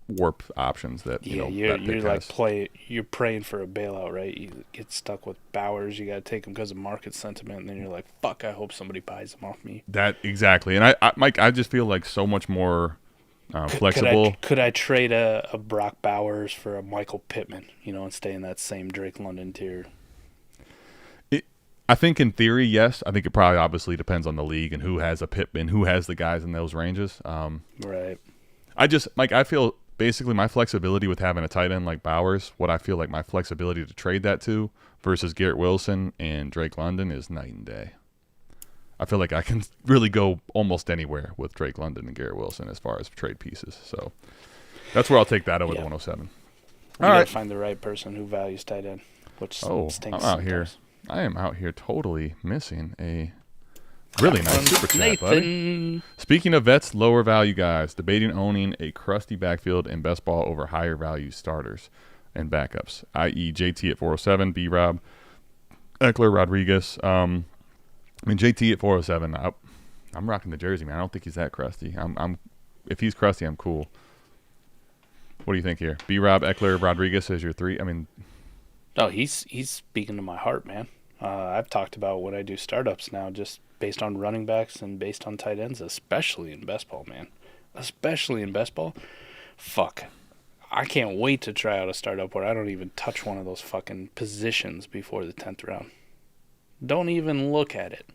warp options that you're praying for a bailout, right? You get stuck with Bowers, you got to take him because of market sentiment, and then you're like, fuck, I hope somebody buys him off me. That exactly. And Mike, I just feel like so much more flexible. Could I trade a Brock Bowers for a Michael Pittman, and stay in that same Drake London tier? I think in theory, yes. I think it probably obviously depends on the league and who has a Pittman, who has the guys in those ranges. Right. I feel basically my flexibility with having a tight end like Bowers, what I feel like my flexibility to trade that to versus Garrett Wilson and Drake London is night and day. I feel like I can really go almost anywhere with Drake London and Garrett Wilson as far as trade pieces. So that's where I'll take that over the 107. All right. Find the right person who values tight end, which stinks sometimes. I am out here totally missing a really nice super chat, buddy. Speaking of vets, lower value guys, debating owning a crusty backfield in best ball over higher value starters and backups, i.e. JT at 407, B-Rob, Eckler, Rodriguez. JT at 407, I'm rocking the jersey, man. I don't think he's that crusty. If he's crusty, I'm cool. What do you think here? B-Rob, Eckler, Rodriguez as your 3? No, he's speaking to my heart, man. I've talked about when I do startups now, just based on running backs and based on tight ends, especially in best ball, man. Especially in best ball. Fuck. I can't wait to try out a startup where I don't even touch one of those fucking positions before the 10th round. Don't even look at it.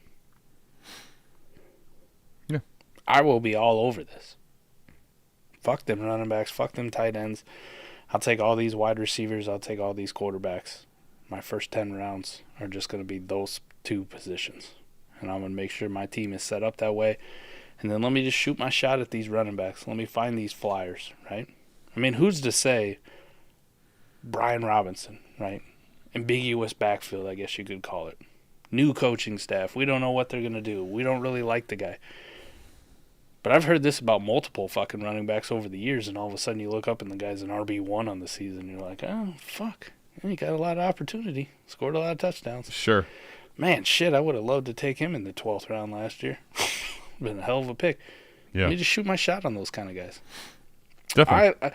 Yeah. I will be all over this. Fuck them running backs. Fuck them tight ends. I'll take all these wide receivers. I'll take all these quarterbacks. My first 10 rounds are just going to be those two positions. And I'm going to make sure my team is set up that way. And then let me just shoot my shot at these running backs. Let me find these flyers, right? I mean, who's to say Brian Robinson, right? Ambiguous backfield, I guess you could call it. New coaching staff. We don't know what they're going to do. We don't really like the guy. But I've heard this about multiple fucking running backs over the years, and all of a sudden you look up and the guy's an RB1 on the season. You're like, oh, fuck. He got a lot of opportunity. Scored a lot of touchdowns. Sure. Man, shit, I would have loved to take him in the 12th round last year. Been a hell of a pick. Yeah. Let me just shoot my shot on those kind of guys. Definitely.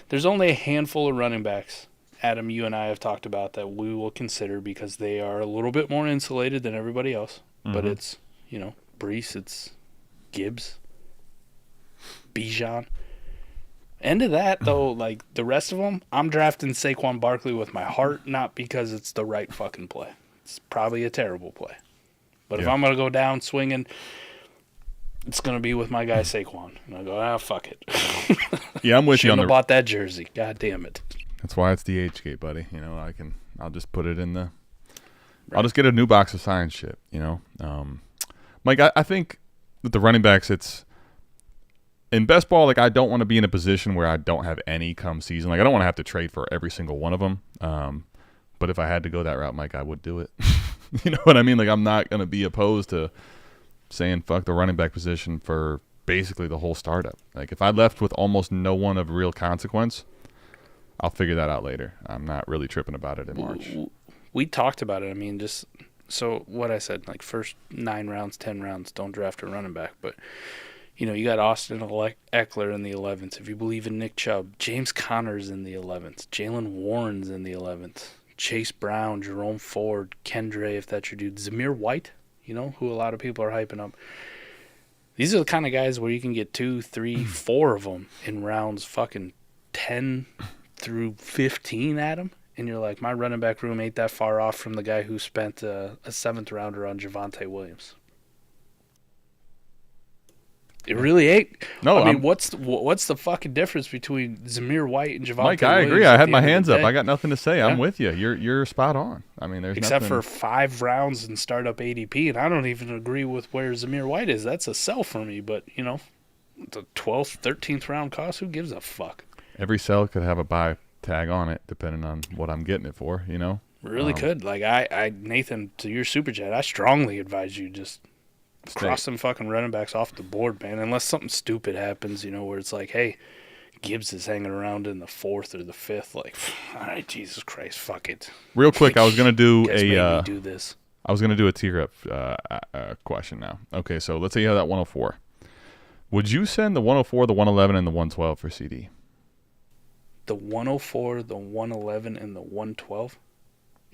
There's only a handful of running backs, Adam, you and I have talked about, that we will consider because they are a little bit more insulated than everybody else. Mm-hmm. But it's, Breece, it's Gibbs, Bijan. End of that, though, like the rest of them, I'm drafting Saquon Barkley with my heart, not because it's the right fucking play. It's probably a terrible play. But if I'm going to go down swinging, it's going to be with my guy Saquon. And I go, fuck it. Yeah, I'm with you on the... bought that jersey. God damn it. That's why it's the age gate, buddy. I'll just put it in the... Right. I'll just get a new box of science shit, Mike, I think with the running backs, it's... In best ball, I don't want to be in a position where I don't have any come season. I don't want to have to trade for every single one of them. But if I had to go that route, Mike, I would do it. You know what I mean? I'm not going to be opposed to saying fuck the running back position for basically the whole startup. If I left with almost no one of real consequence, I'll figure that out later. I'm not really tripping about it in March. We talked about it. I mean, just so what I said, first 9 rounds, 10 rounds, don't draft a running back. But, you got Austin Eckler in the 11th. If you believe in Nick Chubb, James Conner's in the 11th. Jalen Warren's in the 11th. Chase Brown, Jerome Ford, Kendre, if that's your dude. Zamir White, who a lot of people are hyping up. These are the kind of guys where you can get 2, 3, 4 of them in rounds fucking 10 through 15 at them. And you're like, my running back room ain't that far off from the guy who spent a 7th rounder on Javonte Williams. It really ain't. No, I mean, what's the fucking difference between Zamir White and Javonte Williams? Mike, I agree. I had my hands up. I got nothing to say. Yeah. I'm with you. You're spot on. I mean, there's except nothing... for 5 rounds in startup ADP, and I don't even agree with where Zamir White is. That's a sell for me. But the 12th, 13th round cost, who gives a fuck? Every sell could have a buy tag on it, depending on what I'm getting it for. Really could. I Nathan, to your super chat, I strongly advise you just. Cross some fucking running backs off the board, man. Unless something stupid happens, where it's like, hey, Gibbs is hanging around in the 4th or the 5th. All right, Jesus Christ, fuck it. Real quick, I was gonna do do this. I was gonna do a tier up question now. Okay, so let's say you have that 104. Would you send the 104, the 111, and the 112 for CD? The 104, the 111, and the 112?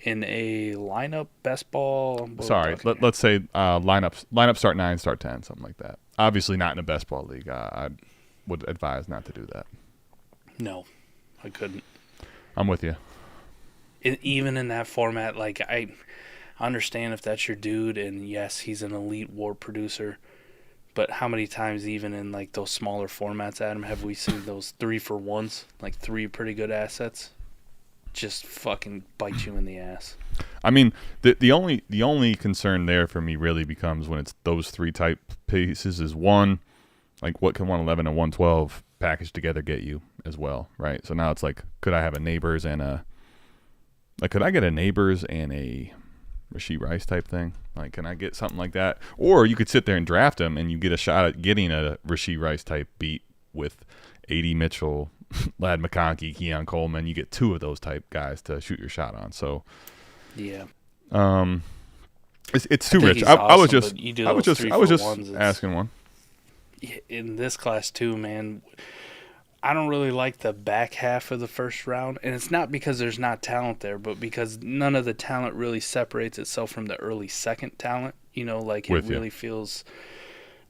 In a lineup, best ball? Sorry, let's say lineup start 9, start 10, something like that. Obviously not in a best ball league. I would advise not to do that. No, I couldn't. I'm with you. Even in that format, I understand if that's your dude, and yes, he's an elite war producer, but how many times even in those smaller formats, Adam, have we seen those 3-for-1s, 3 pretty good assets? Just fucking bite you in the ass. I mean, the only concern there for me really becomes when it's those 3 type pieces is one, what can 111 and 112 packaged together get you as well, right? So now it's could I have a Neighbors and could I get a Neighbors and a Rashee Rice type thing? Can I get something like that? Or you could sit there and draft him and you get a shot at getting a Rashee Rice type beat with A.D. Mitchell, Ladd McConkey, Keon Coleman. You get 2 of those type guys to shoot your shot on. So, yeah, it's too rich. Awesome, I was just asking one. In this class too, man. I don't really like the back half of the first round, and it's not because there's not talent there, but because none of the talent really separates itself from the early second talent. It really feels.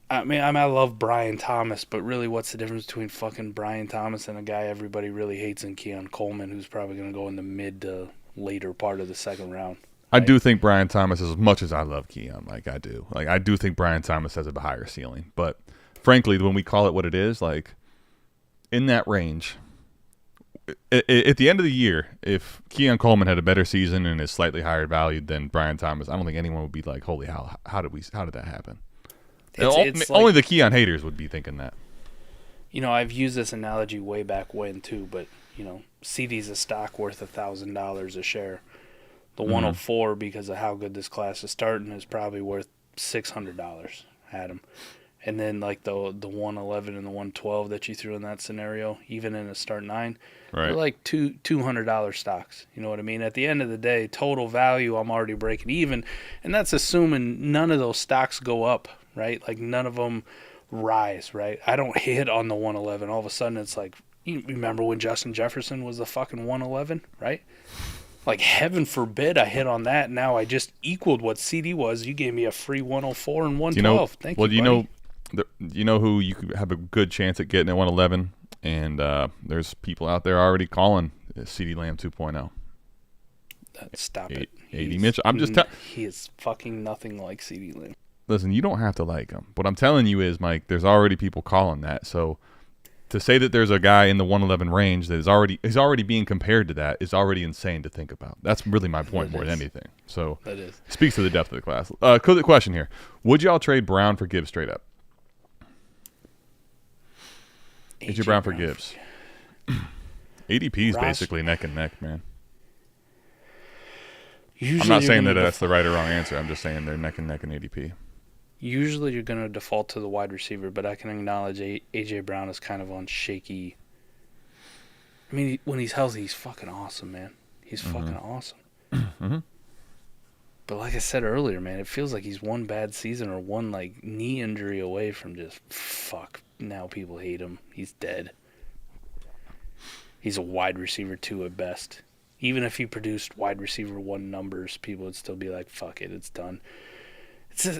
I mean, I love Brian Thomas, but really what's the difference between fucking Brian Thomas and a guy everybody really hates in Keon Coleman, who's probably going to go in the mid to later part of the second round? I do think Brian Thomas, as much as I love Keon, I do. I do think Brian Thomas has a higher ceiling. But frankly, when we call it what it is, in that range, at the end of the year, if Keon Coleman had a better season and is slightly higher valued than Brian Thomas, I don't think anyone would be like, "Holy hell, how did that happen?" Only the Keon haters would be thinking that. I've used this analogy way back when too, but CD's a stock worth $1,000 a share. The 104, because of how good this class is starting, is probably worth $600 at him. And then like the 111 and the 112 that you threw in that scenario, even in a start 9, right, they're like $200 stocks. You know what I mean? At the end of the day, total value, I'm already breaking even, and that's assuming none of those stocks go up, right? Like none of them rise, right? I don't hit on the 111. All of a sudden, it's like, you remember when Justin Jefferson was the fucking 111, right? Like, heaven forbid I hit on that. Now I just equaled what CD was. You gave me a free 104 and 112. Thank you, buddy. You know who you could have a good chance at getting at 111, and there's people out there already calling CD Lamb 2.0. Stop it. 80 Mitchell. I'm just he is fucking nothing like CD Lamb. Listen, you don't have to like him. What I'm telling you is, Mike, there's already people calling that. So to say that there's a guy in the 111 range that is already being compared to that is already insane to think about. That's really my point more than anything. So that is. Speaks to the depth of the class. Question here. Would y'all trade Brown for Gibbs straight up? AJ Brown for Gibbs. ADP is basically neck and neck, man. Usually I'm not saying that that's the right or wrong answer. I'm just saying they're neck and neck in ADP. Usually you're going to default to the wide receiver, but I can acknowledge A.J. Brown is kind of on shaky. I mean, when he's healthy, he's fucking awesome, man. He's fucking awesome. Mm-hmm. But like I said earlier, man, it feels like he's one bad season or one like knee injury away from just fuck. Now people hate him. He's dead. He's a wide receiver 2 at best. Even if he produced wide receiver 1 numbers, people would still be like, fuck it, it's done.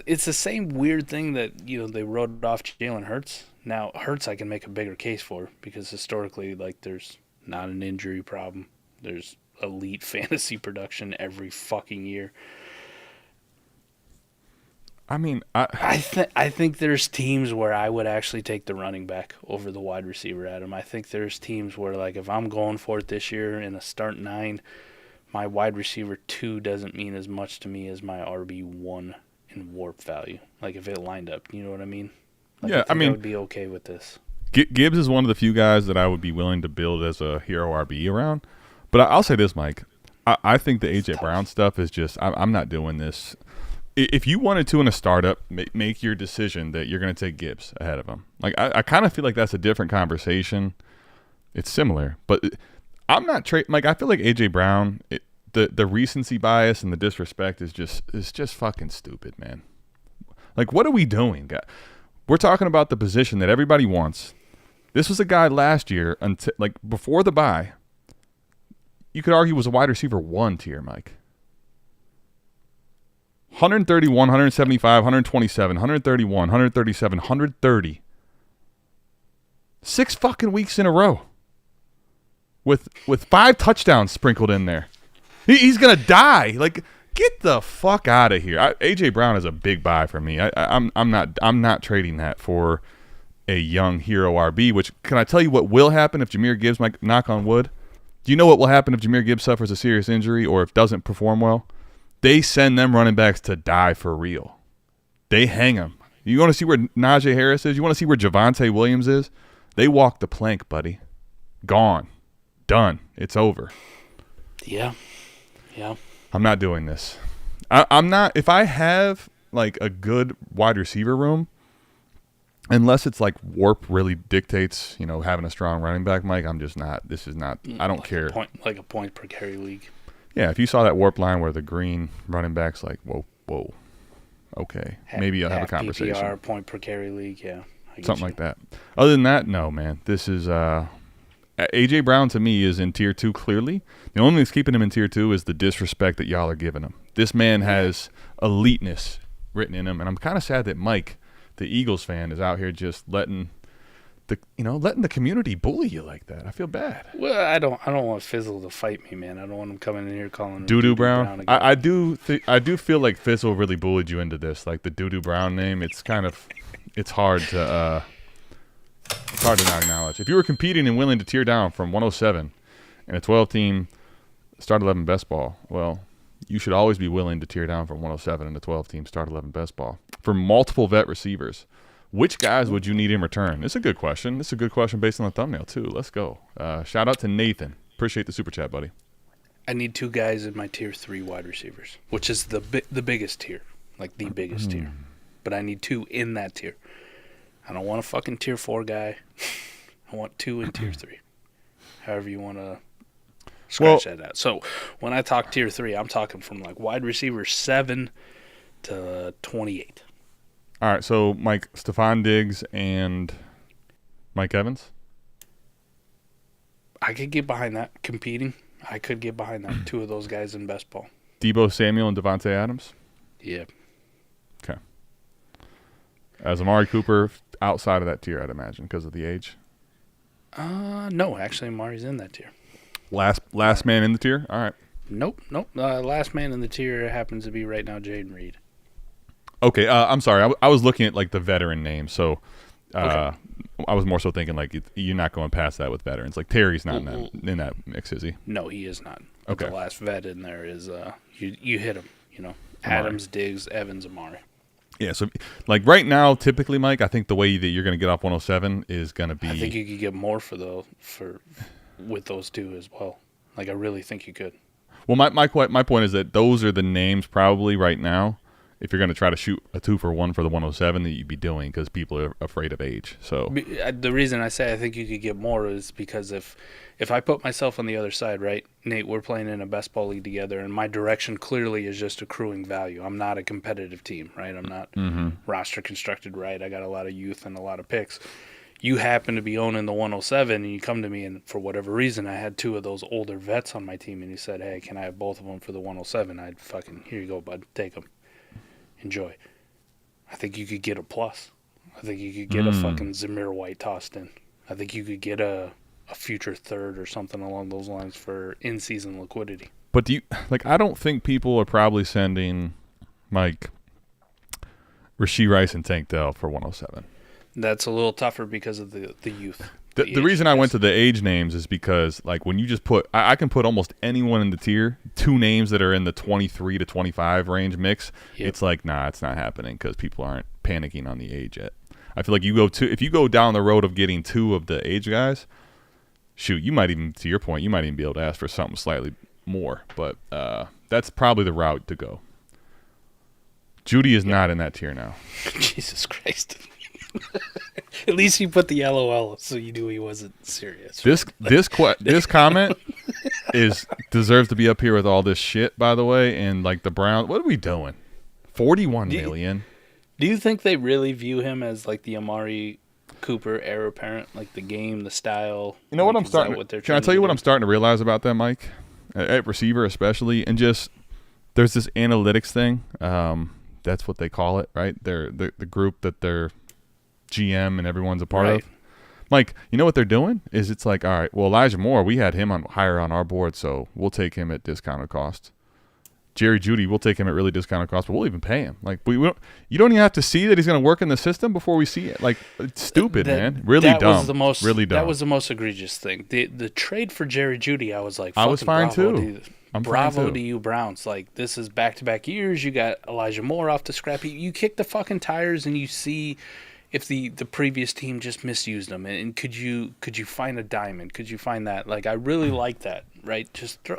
It's the same weird thing that, they wrote off Jalen Hurts. Now, Hurts I can make a bigger case for because historically, like, there's not an injury problem. There's elite fantasy production every fucking year. I mean, I think there's teams where I would actually take the running back over the wide receiver, Adam. I think there's teams where, like, if I'm going for it this year in a start 9, my wide receiver 2 doesn't mean as much to me as my RB1 in warp value. Like, if it lined up, you know what I mean? Like, yeah, I mean, I would be okay with this. Gibbs is one of the few guys that I would be willing to build as a hero RB around. But I'll say this, Mike. I think the A.J. Brown stuff is just, I'm not doing this. If you wanted to in a startup, make your decision that you're going to take Gibbs ahead of him. Like, I kind of feel like that's a different conversation. It's similar, but I'm not like, I feel like AJ Brown, the recency bias and the disrespect is just fucking stupid, man. Like, what are we doing? We're talking about the position that everybody wants. This was a guy last year until like before the bye. You could argue was a wide receiver 1 tier, Mike. 131, 175, 127, 131, 137, 130. 6 fucking weeks in a row. With 5 touchdowns sprinkled in there. He's going to die. Like, get the fuck out of here. AJ Brown is a big buy for me. I'm not trading that for a young hero RB, which can I tell you what will happen if Jahmyr Gibbs, Mike, knock on wood? Do you know what will happen if Jahmyr Gibbs suffers a serious injury or if doesn't perform well? They send them running backs to die for real. They hang them. You want to see where Najee Harris is? You want to see where Javonte Williams is? They walk the plank, buddy. Gone. Done. It's over. Yeah. I'm not doing this. I'm not. If I have like a good wide receiver room, unless it's like warp really dictates, having a strong running back, Mike, I'm just not. This is not. I don't care. Like a point per carry league. Yeah, if you saw that warp line where the green running back's like, whoa, okay, maybe I'll have a conversation. PPR, point per carry league, yeah. Something like that. Other than that, no, man. This is A.J. Brown to me is in tier 2 clearly. The only thing that's keeping him in tier 2 is the disrespect that y'all are giving him. This man has eliteness written in him, and I'm kind of sad that Mike, the Eagles fan, is out here just letting the community bully you like that. I feel bad. Well, I don't want Fizzle to fight me, man. I don't want him coming in here calling him Doo-Doo Brown. I do feel like Fizzle really bullied you into this, like the Doo-Doo Brown name. It's kind of hard to not acknowledge. If you were competing and willing to tear down from 107 and a 12-team start 11 best ball, well, you should always be willing to tear down from 107 and a 12-team start 11 best ball. For multiple vet receivers, which guys would you need in return? It's a good question. It's a good question based on the thumbnail, too. Let's go. Shout out to Nathan. Appreciate the super chat, buddy. I need 2 guys in my tier 3 wide receivers, which is the biggest tier, like the biggest tier. But I need 2 in that tier. I don't want a fucking tier 4 guy. I want 2 in tier 3. However you want to scratch that out. So when I talk tier 3, I'm talking from like wide receiver 7 to 28. All right, so Mike, Stephon Diggs and Mike Evans? I could get behind that. Competing, I could get behind that. 2 of those guys in best ball. Deebo Samuel and Devontae Adams? Yeah. Okay. As Amari Cooper, outside of that tier, I'd imagine, because of the age? No, actually, Amari's in that tier. Last man in the tier? All right. Nope. Last man in the tier happens to be right now Jaden Reed. Okay, I'm sorry. I was looking at like the veteran names, so Okay. I was more so thinking like you're not going past that with veterans. Like Terry's not in that mix, is he? No, he is not. But Okay. the last vet in there is you hit him. Amari. Adams, Diggs, Evans, Amari. Yeah. So like right now, typically, Mike, I think the way that you're going to get off 107 is going to be. I think you could get more with those 2 as well. Like I really think you could. Well, my point is that those are the names probably right now. If you're going to try to shoot a 2-for-1 for the 107, that you'd be doing because people are afraid of age. So The reason I say I think you could get more is because if I put myself on the other side, right, Nate, we're playing in a best ball league together, and my direction clearly is just accruing value. I'm not a competitive team, right? I'm not roster constructed right. I got a lot of youth and a lot of picks. You happen to be owning the 107, and you come to me, and for whatever reason, I had 2 of those older vets on my team, and you said, hey, can I have both of them for the 107? I'd fucking, here you go, bud, take them. Enjoy. I think you could get a plus. I think you could get a fucking Zamir White tossed in. I think you could get a future third or something along those lines for in-season liquidity. But do you like? I don't think people are probably sending Mike Rashee Rice and Tank Dell for 107. That's a little tougher because of the youth. The reason I went to the age names is because, like, when you just put, I can put almost anyone in the tier, 2 names that are in the 23 to 25 range mix. Yep. It's like, nah, it's not happening because people aren't panicking on the age yet. I feel like if you go down the road of getting 2 of the age guys, shoot, you might even, to your point, you might even be able to ask for something slightly more. But that's probably the route to go. Judy is not in that tier now. Jesus Christ. At least you put the LOL so you knew he wasn't serious. This comment deserves to be up here with all this shit, by the way. And like the Browns, what are we doing? 41 million. Do you think they really view him as like the Amari Cooper heir apparent, like the game, the style? You know what like, I'm starting? Can I tell you what I'm starting to realize about that, Mike? At receiver, especially, and just there's this analytics thing. That's what they call it, right? They're the group that they're GM and everyone's a part of. Mike, you know what they're doing? Is it's like, all right, well, Elijah Moore, we had him higher on our board, so we'll take him at discounted cost. Jerry Jeudy, we'll take him at really discounted cost, but we'll even pay him. Like you don't even have to see that he's going to work in the system before we see it. Like it's stupid, man. Really dumb. Really dumb. That was the most egregious thing. The trade for Jerry Jeudy, I was like, I was fine too. Bravo to you, Browns. Like, this is back-to-back years. You got Elijah Moore off the scrappy. You kick the fucking tires and you see if the previous team just misused them. And could you find a diamond? Could you find that? Like, I really like that, right? Just throw.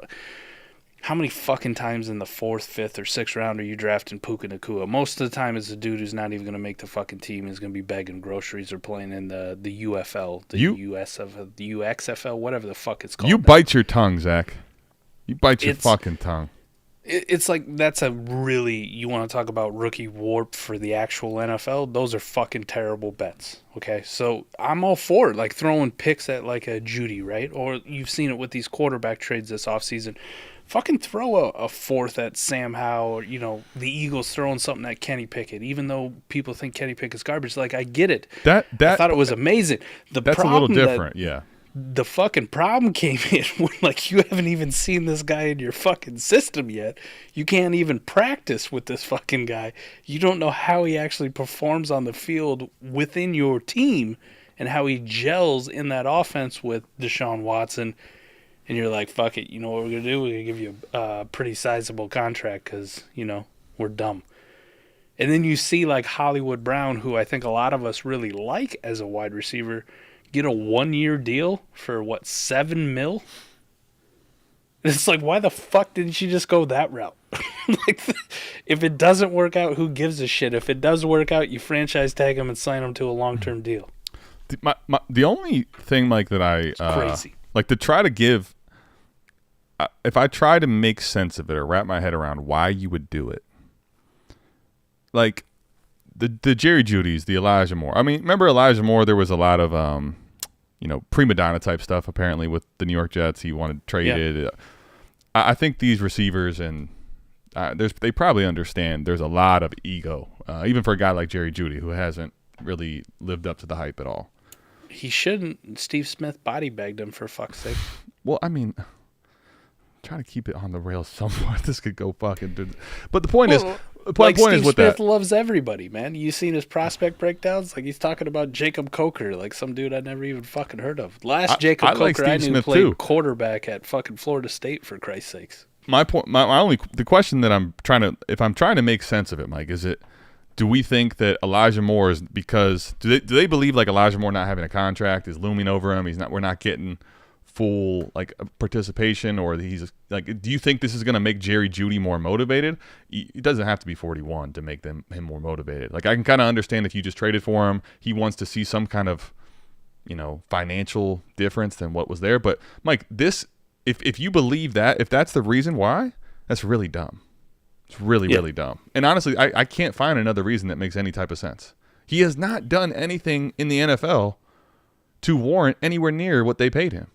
How many fucking times in the 4th, 5th, or 6th round are you drafting Puka Nacua? Most of the time it's a dude who's not even going to make the fucking team. He's going to be begging groceries or playing in the UFL, the USFL, the UXFL, whatever the fuck it's called. You bite your tongue, Zach. You bite your fucking tongue. It's like that's a really, you want to talk about rookie warp for the actual NFL? Those are fucking terrible bets, okay? So I'm all for it, like throwing picks at like a Jeudy, right? Or you've seen it with these quarterback trades this offseason. Fucking throw a 4th at Sam Howell, or, the Eagles throwing something at Kenny Pickett, even though people think Kenny Pickett's garbage. Like, I get it. I thought it was amazing. That's a little different, yeah. The fucking problem came in when, like, you haven't even seen this guy in your fucking system yet. You can't even practice with this fucking guy. You don't know how he actually performs on the field within your team and how he gels in that offense with Deshaun Watson and you're like, fuck it, you know what we're going to do? We're going to give you a pretty sizable contract because, we're dumb. And then you see like Hollywood Brown, who I think a lot of us really like as a wide receiver, get a 1-year deal for $7 million? It's like, why the fuck didn't you just go that route? Like, if it doesn't work out, who gives a shit? If it does work out, you franchise tag him and sign him to a long-term deal. The only thing, Mike, that I crazy. Like to try to give, if I try to make sense of it or wrap my head around why you would do it, like the Jerry Jeudy's, the Elijah Moore. I mean, remember Elijah Moore? There was a lot of prima donna type stuff apparently with the New York Jets. He wanted traded. Yeah. I think these receivers and they probably understand there's a lot of ego, even for a guy like Jerry Jeudy who hasn't really lived up to the hype at all. He shouldn't. Steve Smith body bagged him for fuck's sake. Well, I mean, trying to keep it on the rails somewhat. This could go fucking. But the point is, Steve Smith loves everybody, man. You seen his prospect breakdowns? Like he's talking about Jacob Coker, like some dude I never even fucking heard of. Jacob Coker like I knew Smith played quarterback at fucking Florida State, for Christ's sakes. My point, the question that I'm trying to make sense of it, Mike, is it? Do we think that Elijah Moore is because do they believe like Elijah Moore not having a contract is looming over him? We're not getting full like participation, or he's like, do you think this is going to make Jerry Jeudy more motivated? It doesn't have to be 41 to make him more motivated. Like I can kind of understand if you just traded for him, he wants to see some kind of financial difference than what was there. But Mike, this if you believe that, if that's the reason why, that's really dumb. It's really dumb. And honestly, I can't find another reason that makes any type of sense. He has not done anything in the NFL to warrant anywhere near what they paid him,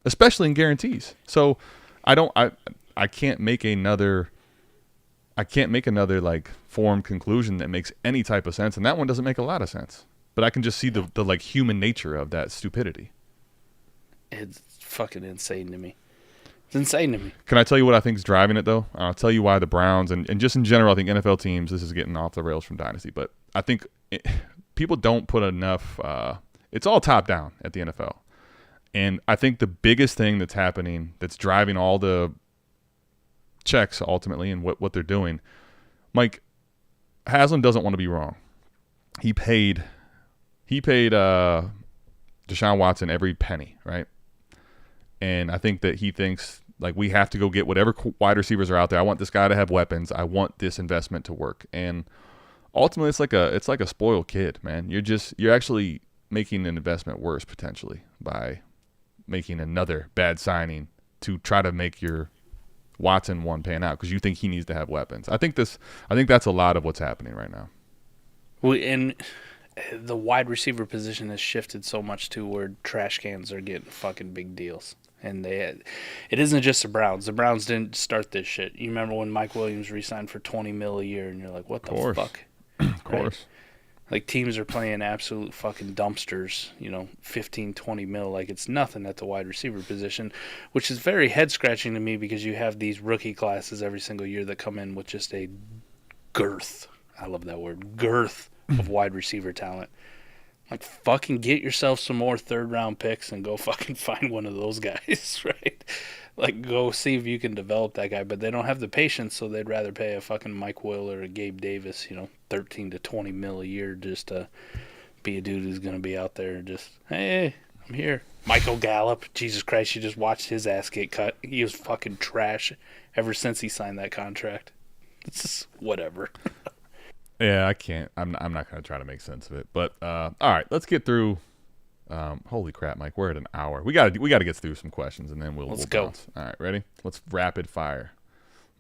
especially in guarantees. So I can't make another like formed conclusion that makes any type of sense. And that one doesn't make a lot of sense. But I can just see the like human nature of that stupidity. It's fucking insane to me. It's insane to me. Can I tell you what I think is driving it, though? I'll tell you why the Browns, and just in general, I think NFL teams, this is getting off the rails from Dynasty, but I think people don't put enough it's all top-down at the NFL. And I think the biggest thing that's happening, that's driving all the checks ultimately and what they're doing, Mike, Haslam doesn't want to be wrong. He paid Deshaun Watson every penny, right? And I think that he thinks, like, we have to go get whatever wide receivers are out there. I want this guy to have weapons. I want this investment to work. And ultimately, it's like a spoiled kid, man. You're actually making an investment worse potentially by making another bad signing to try to make your Watson one pan out because you think he needs to have weapons. I think that's a lot of what's happening right now. Well, and the wide receiver position has shifted so much to where trash cans are getting fucking big deals. And it isn't just the Browns. The Browns didn't start this shit. You remember when Mike Williams re-signed for $20 million a year, and you're like, what the fuck? Of course. Right? Like, teams are playing absolute fucking dumpsters, 15, 20 mil, like it's nothing at the wide receiver position, which is very head-scratching to me because you have these rookie classes every single year that come in with just a girth. I love that word, girth of wide receiver talent. Like, fucking get yourself some more third-round picks and go fucking find one of those guys, right? Like, go see if you can develop that guy. But they don't have the patience, so they'd rather pay a fucking Mike Will or a Gabe Davis, 13 to 20 mil a year just to be a dude who's going to be out there and just, hey, I'm here. Michael Gallup, Jesus Christ, you just watched his ass get cut. He was fucking trash ever since he signed that contract. It's just whatever. Yeah, I can't. I'm not going to try to make sense of it. But all right, let's get through. Holy crap, Mike, we're at an hour. We got to get through some questions and then we'll go. Bounce. All right, ready? Let's rapid fire.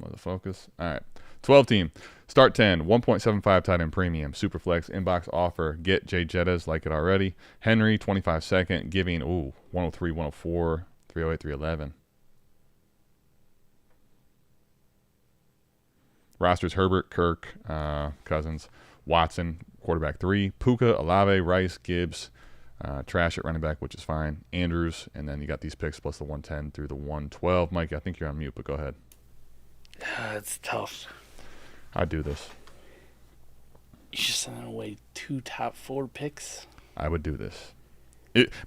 Motherfuckers. All right. 12 team. Start 10. 1.75 tight end premium. Superflex inbox offer. Get Jay Jettas, like it already. Henry 25 second giving 103, 104, 308, 311. Rosters Herbert, Kirk, Cousins, Watson, quarterback 3, Puka, Olave, Rice, Gibbs, Trash at running back, which is fine, Andrews, and then you got these picks plus the 110 through the 112. Mike, I think you're on mute, but go ahead. It's tough. I'd do this. You just sent away 2 top 4 picks? I would do this.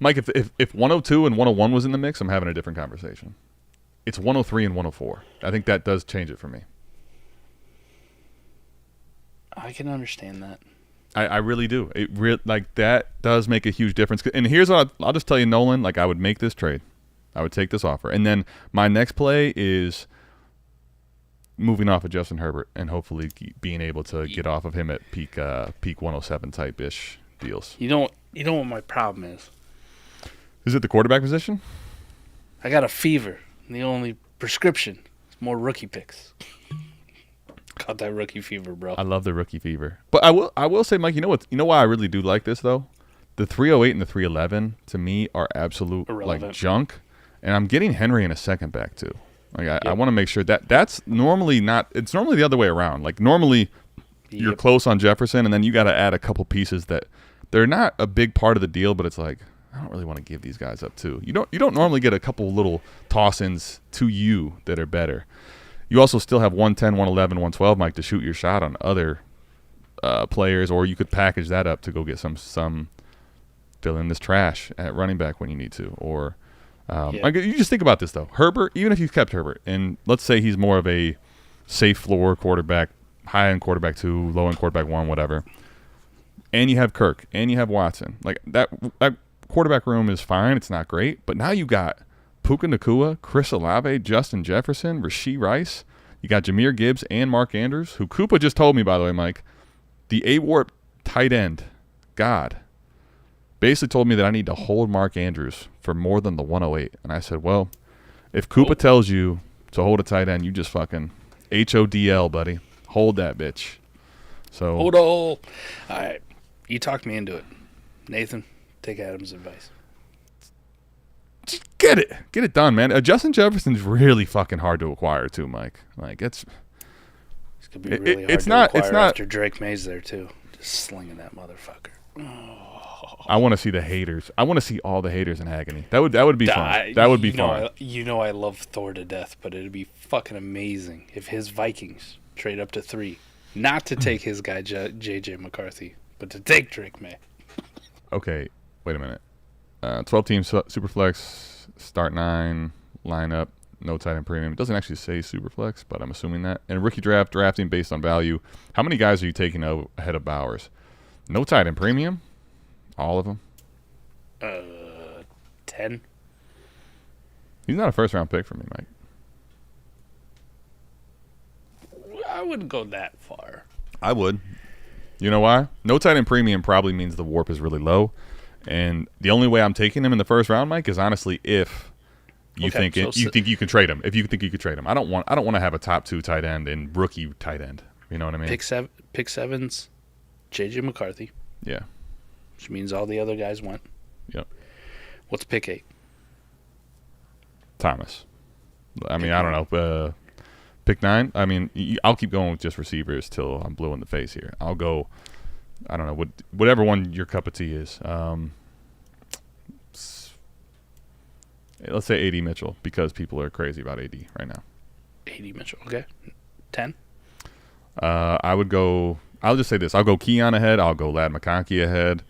Mike, if 102 and 101 was in the mix, I'm having a different conversation. It's 103 and 104. I think that does change it for me. I can understand that. I really do. Like that does make a huge difference. And here's what I'll just tell you, Nolan. Like I would make this trade. I would take this offer, and then my next play is moving off of Justin Herbert and hopefully being able to get off of him at peak 107 type ish deals. You know what my problem is? Is it the quarterback position? I got a fever. The only prescription is more rookie picks. Got that rookie fever, bro. I love the rookie fever. But I will say, Mike, you know why I really do like this though? The 308 and the 311 to me are absolute irrelevant, like junk. And I'm getting Henry in a second back too. Like I want to make sure that's normally not. It's normally the other way around. Like normally you're close on Jefferson, and then you got to add a couple pieces that they're not a big part of the deal, but it's like I don't really want to give these guys up too. You don't normally get a couple little toss-ins to you that are better. You also still have 110, 111, 112, Mike, to shoot your shot on other players, or you could package that up to go get some fill in this trash at running back when you need to. Or like, you just think about this, though. Herbert, even if you've kept Herbert, and let's say he's more of a safe floor quarterback, high-end quarterback 2, low-end quarterback 1, whatever, and you have Kirk, and you have Watson. Like, that quarterback room is fine. It's not great. But now you got Puka Nacua, Chris Olave, Justin Jefferson, Rashee Rice. You got Jahmyr Gibbs and Mark Andrews, who Koopa just told me, by the way, Mike, the A-Warp tight end, God, basically told me that I need to hold Mark Andrews for more than the 108. And I said, well, if Koopa tells you to hold a tight end, you just fucking HODL, buddy. Hold that bitch. So hold on. All right. You talked me into it. Nathan, take Adam's advice. Just get it done, man. Justin Jefferson's really fucking hard to acquire too, Mike. Like it's gonna be really hard to acquire after Drake May's there too, just slinging that motherfucker. I want to see the haters. I want to see all the haters in agony. That would be fun. That would be fun. I love Thor to death, but it'd be fucking amazing if his Vikings trade up to 3, not to take his guy JJ McCarthy, but to take Drake May. Okay, wait a minute. 12 team Superflex, start 9, lineup, no tight end premium. It doesn't actually say Superflex, but I'm assuming that. And rookie drafting based on value. How many guys are you taking ahead of Bowers? No tight end premium? All of them? 10. He's not a first round pick for me, Mike. I wouldn't go that far. I would. You know why? No tight end premium probably means the warp is really low. And the only way I'm taking him in the first round, Mike, is honestly if you think you can trade him. If you think you could trade him, I don't want to have a top 2 tight end and rookie tight end. You know what I mean? Pick 7's JJ McCarthy. Yeah. Which means all the other guys went. Yep. What's pick 8? Thomas. I mean, I don't know. Pick 9. I mean, I'll keep going with just receivers till I'm blue in the face here. I'll go. I don't know, whatever one your cup of tea is. Let's say AD Mitchell, because people are crazy about AD right now. AD Mitchell, okay. 10? I'll just say this. I'll go Keon ahead. I'll go Ladd McConkey ahead.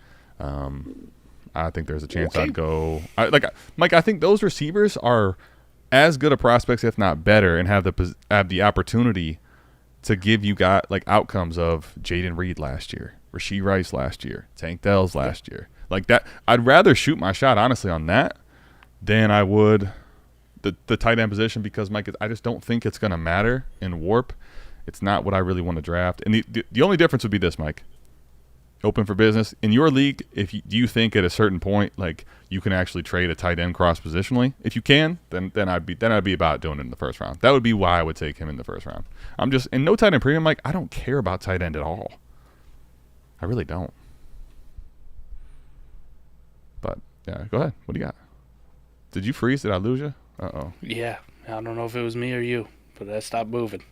I think there's a chance I'd go. Mike, I think those receivers are as good a prospects, if not better, and have the opportunity to give you outcomes of Jaden Reed last year, Rashee Rice last year, Tank Dells last year. Like that, I'd rather shoot my shot, honestly, on that than I would the tight end position, because, Mike, I just don't think it's going to matter in warp. It's not what I really want to draft. And the only difference would be this, Mike. Open for business. In your league, do you think at a certain point, like, you can actually trade a tight end cross positionally? If you can, then I'd be about doing it in the first round. That would be why I would take him in the first round. I'm just, in no tight end premium, Mike, I don't care about tight end at all. I really don't. But yeah, go ahead. What do you got? Did you freeze? Did I lose you? Uh-oh. Yeah. I don't know if it was me or you, but I stopped moving.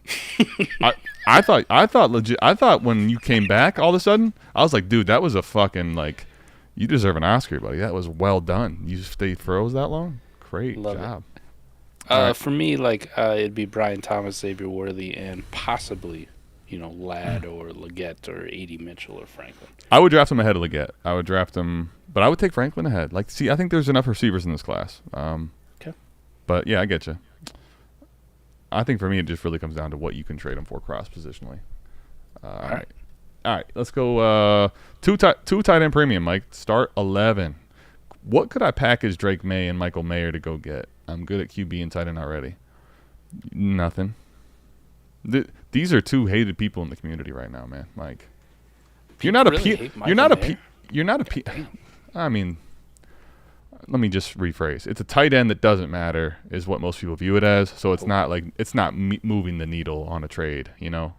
I thought when you came back all of a sudden, I was like, dude, that was a fucking, like, you deserve an Oscar, buddy. That was well done. You stayed froze that long? Great job. Right. For me, it'd be Brian Thomas, Xavier Worthy, and possibly, Ladd or Leggett or A.D. Mitchell or Franklin. I would draft him ahead of Leggett. I would draft him But I would take Franklin ahead. Like, see, I think there's enough receivers in this class. Okay. But yeah, I get you. I think for me, it just really comes down to what you can trade him for cross positionally. All right. Let's go two tight end premium, Mike. Start 11. What could I package Drake May and Michael Mayer to go get? I'm good at QB and tight end already. Nothing. These are two hated people in the community right now, man. Like, you're not I mean, let me just rephrase. It's a tight end that doesn't matter is what most people view it as. So it's not like moving the needle on a trade, you know?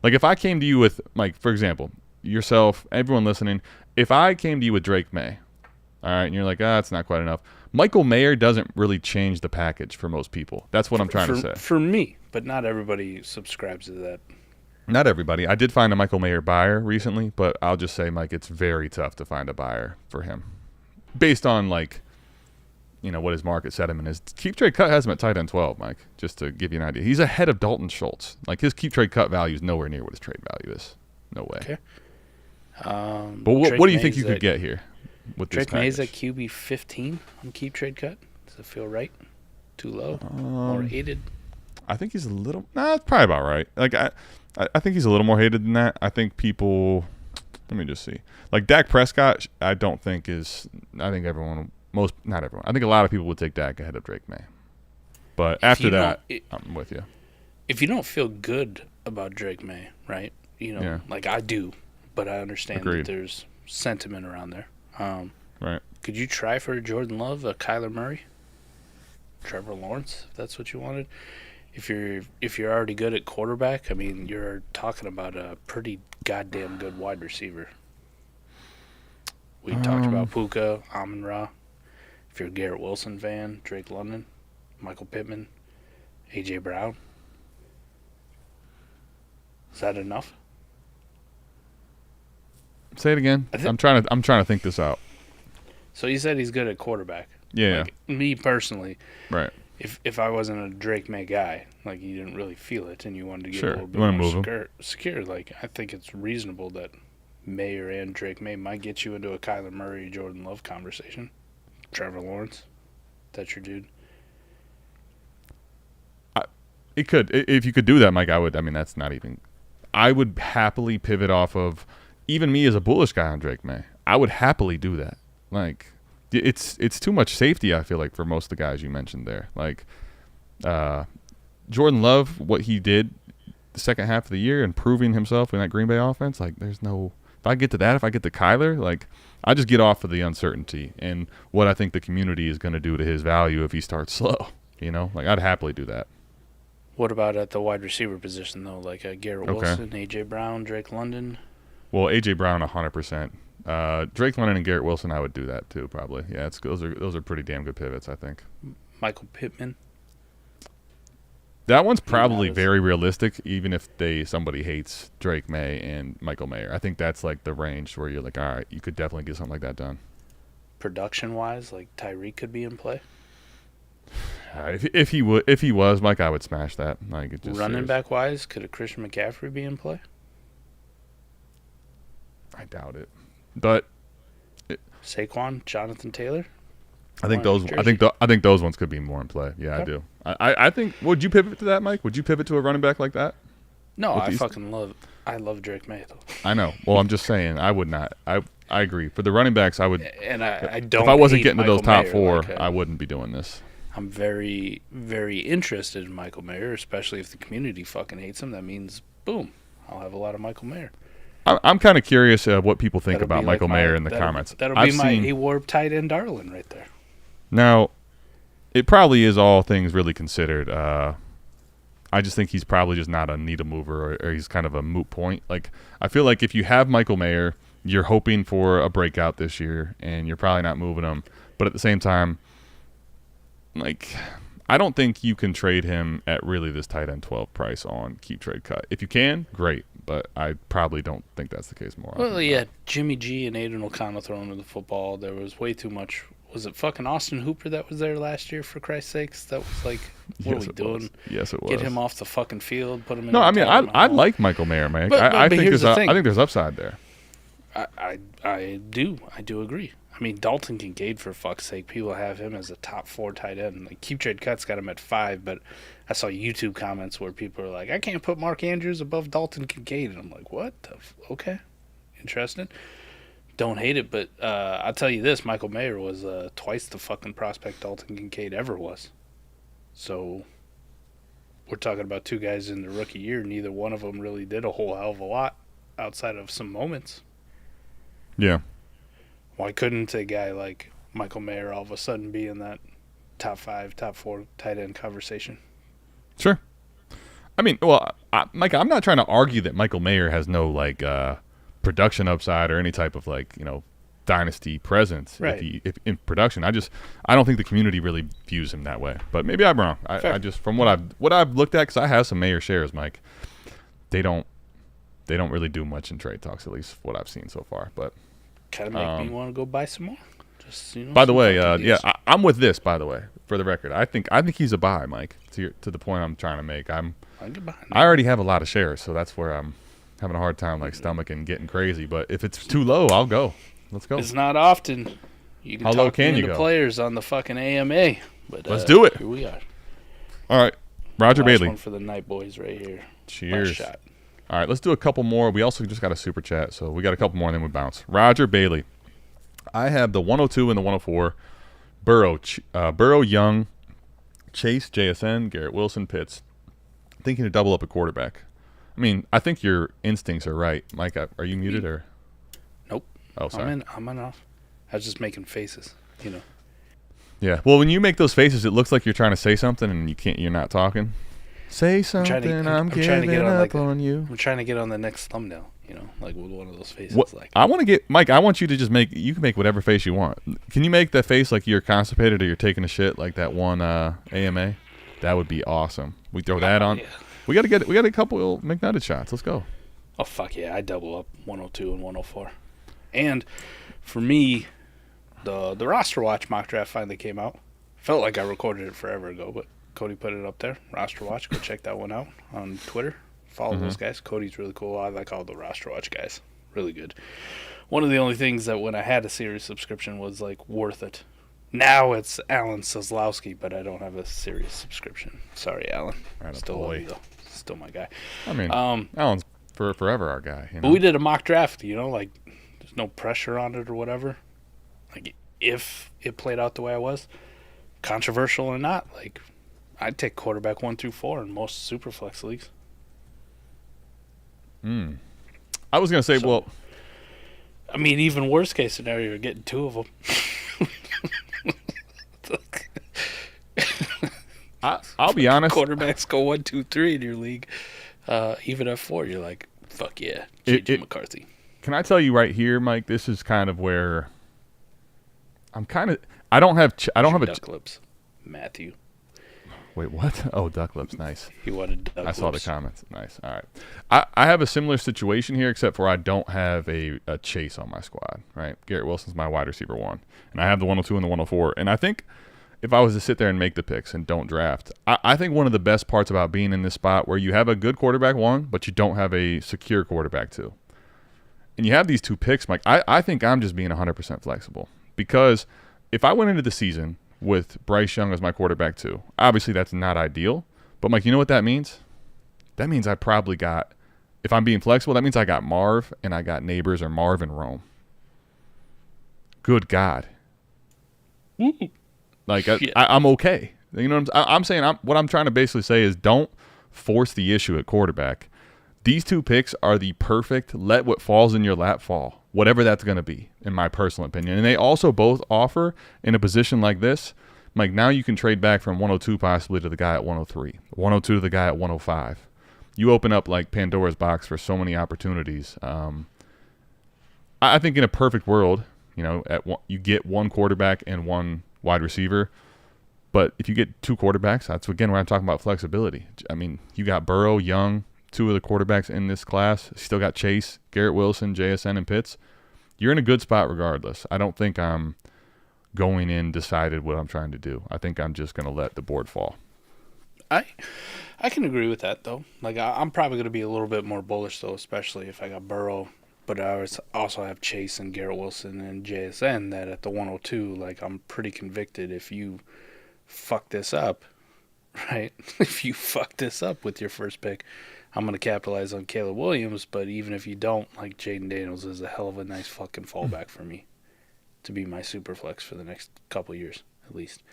Like if I came to you with, like, for example, yourself, everyone listening, if I came to you with Drake May, all right, and you're like, it's not quite enough. Michael Mayer doesn't really change the package for most people. That's what I'm trying to say. For me, but not everybody subscribes to that. Not everybody. I did find a Michael Mayer buyer recently, but I'll just say, Mike, it's very tough to find a buyer for him. Based on, like, you know, what his market sentiment is. Keep trade cut has him at tight end 12, Mike, just to give you an idea. He's ahead of Dalton Schultz. Like, his keep trade cut value is nowhere near what his trade value is. No way. Okay. But what do you think you could get here with this package? Drake May's at QB 15 on keep trade cut. Does it feel right? Too low? More hated? I think he's a little... it's probably about right. Like, I think he's a little more hated than that. I think people... Let me just see. Like, Dak Prescott, I don't think is... I think everyone... Not everyone. I think a lot of people would take Dak ahead of Drake May. But after that, I'm with you. If you don't feel good about Drake May, right? You know, like I do, but I understand that there's sentiment around there. Right. Could you try for Jordan Love, a Kyler Murray, Trevor Lawrence, if that's what you wanted? If you're already good at quarterback, I mean, you're talking about a pretty goddamn good wide receiver. We talked about Puka, Amon-Ra. If you're a Garrett Wilson fan, Drake London, Michael Pittman, A.J. Brown. Is that enough? Say it again. I'm trying to think this out. So you said he's good at quarterback. Yeah. Like, me personally. Right. If I wasn't a Drake May guy, like you didn't really feel it and you wanted to get a little bit more secure, like I think it's reasonable that Mayer and Drake May might get you into a Kyler Murray, Jordan Love conversation. Trevor Lawrence, that's your dude. It could. If you could do that, Mike, I would. I mean, that's not even... I would happily pivot off of... Even me as a bullish guy on Drake May, I would happily do that. Like, it's too much safety, I feel like, for most of the guys you mentioned there. Like, Jordan Love, what he did the second half of the year, improving himself in that Green Bay offense, like, there's no... If I get to Kyler, like, I just get off of the uncertainty and what I think the community is going to do to his value if he starts slow. You know? Like, I'd happily do that. What about at the wide receiver position, though? Like Garrett Wilson, A.J. Brown, Drake London? Well, A.J. Brown, 100%. Drake London and Garrett Wilson, I would do that too, probably. Yeah, those are pretty damn good pivots, I think. Michael Pittman? That one's probably very realistic, even if somebody hates Drake May and Michael Mayer. I think that's like the range where you're like, all right, you could definitely get something like that done. Production-wise, like Tyreek could be in play? If he was, Mike, I would smash that. Like, it just running back wise, could a Christian McCaffrey be in play? I doubt it, but Saquon, Jonathan Taylor. I think those ones could be more in play. Yeah, okay. I do. I think. Would you pivot to that, Mike? Would you pivot to a running back like that? No, I love Drake May though. I know. Well, I'm just saying, I would not. I agree. For the running backs, I would. And I don't. If I wasn't getting to those top Mayer, four, I wouldn't be doing this. I'm very, very interested in Michael Mayer, especially if the community fucking hates him. That means, boom, I'll have a lot of Michael Mayer. I'm kind of curious what people think about Michael Mayer in the comments. That'll be my A-Warp tight end darling right there. Now, it probably is all things really considered. I just think he's probably just not a needle mover, or he's kind of a moot point. Like, I feel like if you have Michael Mayer, you're hoping for a breakout this year, and you're probably not moving him. But at the same time, like, I don't think you can trade him at really this tight end 12 price on keep trade cut. If you can, great, but I probably don't think that's the case more often. Well, yeah, Jimmy G and Aiden O'Connell throwing to the football. There was way too much. Was it fucking Austin Hooper that was there last year, for Christ's sakes? That was like, what are we doing? Yes, it was. Get him off the fucking field, put him in No, I mean, I like Michael Mayer, man. I think there's upside there. I do agree. I mean, Dalton Kincaid, for fuck's sake, people have him as a top 4 tight end. Like, Keep Trade Cuts got him at 5, but I saw YouTube comments where people are like, I can't put Mark Andrews above Dalton Kincaid. And I'm like, what? Okay. Interesting. Don't hate it, but I'll tell you this, Michael Mayer was twice the fucking prospect Dalton Kincaid ever was. So we're talking about 2 guys in the rookie year. Neither one of them really did a whole hell of a lot outside of some moments. Yeah. Why couldn't a guy like Michael Mayer all of a sudden be in that top 5, top 4 tight end conversation? Sure. I mean, well, Mike, I'm not trying to argue that Michael Mayer has no, like, production upside or any type of, like, dynasty presence if in production. I don't think the community really views him that way. But maybe I'm wrong. I just, from what I've looked at, because I have some Mayer shares, Mike, they don't really do much in trade talks, at least what I've seen so far. But kind of make me want to go buy some more. Just by the way, I'm with this. By the way, for the record, I think he's a buy, Mike. To the point I'm trying to make, I already have a lot of shares, so that's where I'm having a hard time, like, stomaching getting crazy. But if it's too low, I'll go. Let's go. It's not often you can How low talk can me you into go? players on the fucking AMA. But Let's do it. Here we are. All right, Roger Last Bailey. one for the night, boys, right here. Cheers. Last shot. All right, let's do a couple more. We also just got a super chat, so we got a couple more, and then we bounce. Roger Bailey. I have the 102 and the 104. Burrow, Young, Chase, JSN, Garrett Wilson, Pitts. Thinking to double up a quarterback. I mean, I think your instincts are right. Mike, are you muted or? Nope. Oh, sorry. I'm off. I was just making faces, Yeah. Well, when you make those faces, it looks like you're trying to say something and you're not talking. Say something. I'm trying to get on you. I'm trying to get on the next thumbnail, like with one of those faces. What, like I want to get Mike. I want you to just you can make whatever face you want. Can you make that face like you're constipated or you're taking a shit, like that one AMA? That would be awesome. We throw that on. Yeah. We got a couple McNutted shots. Let's go. Oh fuck yeah! I double up 102 and 104. And for me, the roster watch mock draft finally came out. Felt like I recorded it forever ago, but Cody put it up there. Roster watch. Go check that one out on Twitter. Follow those guys. Cody's really cool. I like all the roster watch guys. Really good. One of the only things that when I had a Sirius subscription was like worth it. Now it's Alan Soslowski, but I don't have a Sirius subscription. Sorry, Alan. Still love you, though. Still my guy. I mean, Alan's forever our guy. But we did a mock draft, like there's no pressure on it or whatever. Like if it played out the way I was, controversial or not, like I'd take quarterback 1 through 4 in most Superflex leagues. I was gonna say, I mean, even worst case scenario, you're getting 2 of them. I'll be honest. Quarterbacks go 1, 2, 3 in your league. Even at 4, you're like, fuck yeah, J.J. McCarthy. Can I tell you right here, Mike? This is kind of where I'm kind of. I don't have a duck lips, Matthew. Wait, what? Oh, duck lips, nice. He wanted duck lips. I saw the comments. Nice. All right. I have a similar situation here, except for I don't have a Chase on my squad. Right, Garrett Wilson's my wide receiver 1, and I have the 102 and the 104. And I think if I was to sit there and make the picks and don't draft, I think one of the best parts about being in this spot where you have a good quarterback 1, but you don't have a secure quarterback 2, and you have these 2 picks, Mike, I think I'm just being 100% flexible, because if I went into the season with Bryce Young as my quarterback 2, obviously that's not ideal, but Mike, you know what that means? That means I probably got, if I'm being flexible, that means I got Marv and I got Neighbors or Marv and Rome. Good God. Like, I'm okay. You know what I'm saying? What I'm trying to basically say is don't force the issue at quarterback. These 2 picks are the perfect let what falls in your lap fall, whatever that's going to be, in my personal opinion. And they also both offer, in a position like this, like now you can trade back from 102 possibly to the guy at 103, 102 to the guy at 105. You open up like Pandora's box for so many opportunities. I think in a perfect world, you get 1 quarterback and 1 wide receiver. But if you get 2 quarterbacks, that's again where I'm talking about flexibility. I mean, you got Burrow, Young, 2 of the quarterbacks in this class. Still got Chase, Garrett Wilson, JSN, and Pitts. You're in a good spot regardless. I don't think I'm going in decided what I'm trying to do. I think I'm just going to let the board fall. I can agree with that, though. Like, I'm probably going to be a little bit more bullish, though, especially if I got Burrow But I also have Chase and Garrett Wilson and JSN that at the 102, like, I'm pretty convicted if you fuck this up, right? If you fuck this up with your first pick, I'm going to capitalize on Caleb Williams. But even if you don't, like, Jaden Daniels is a hell of a nice fucking fallback for me to be my super flex for the next couple years at least.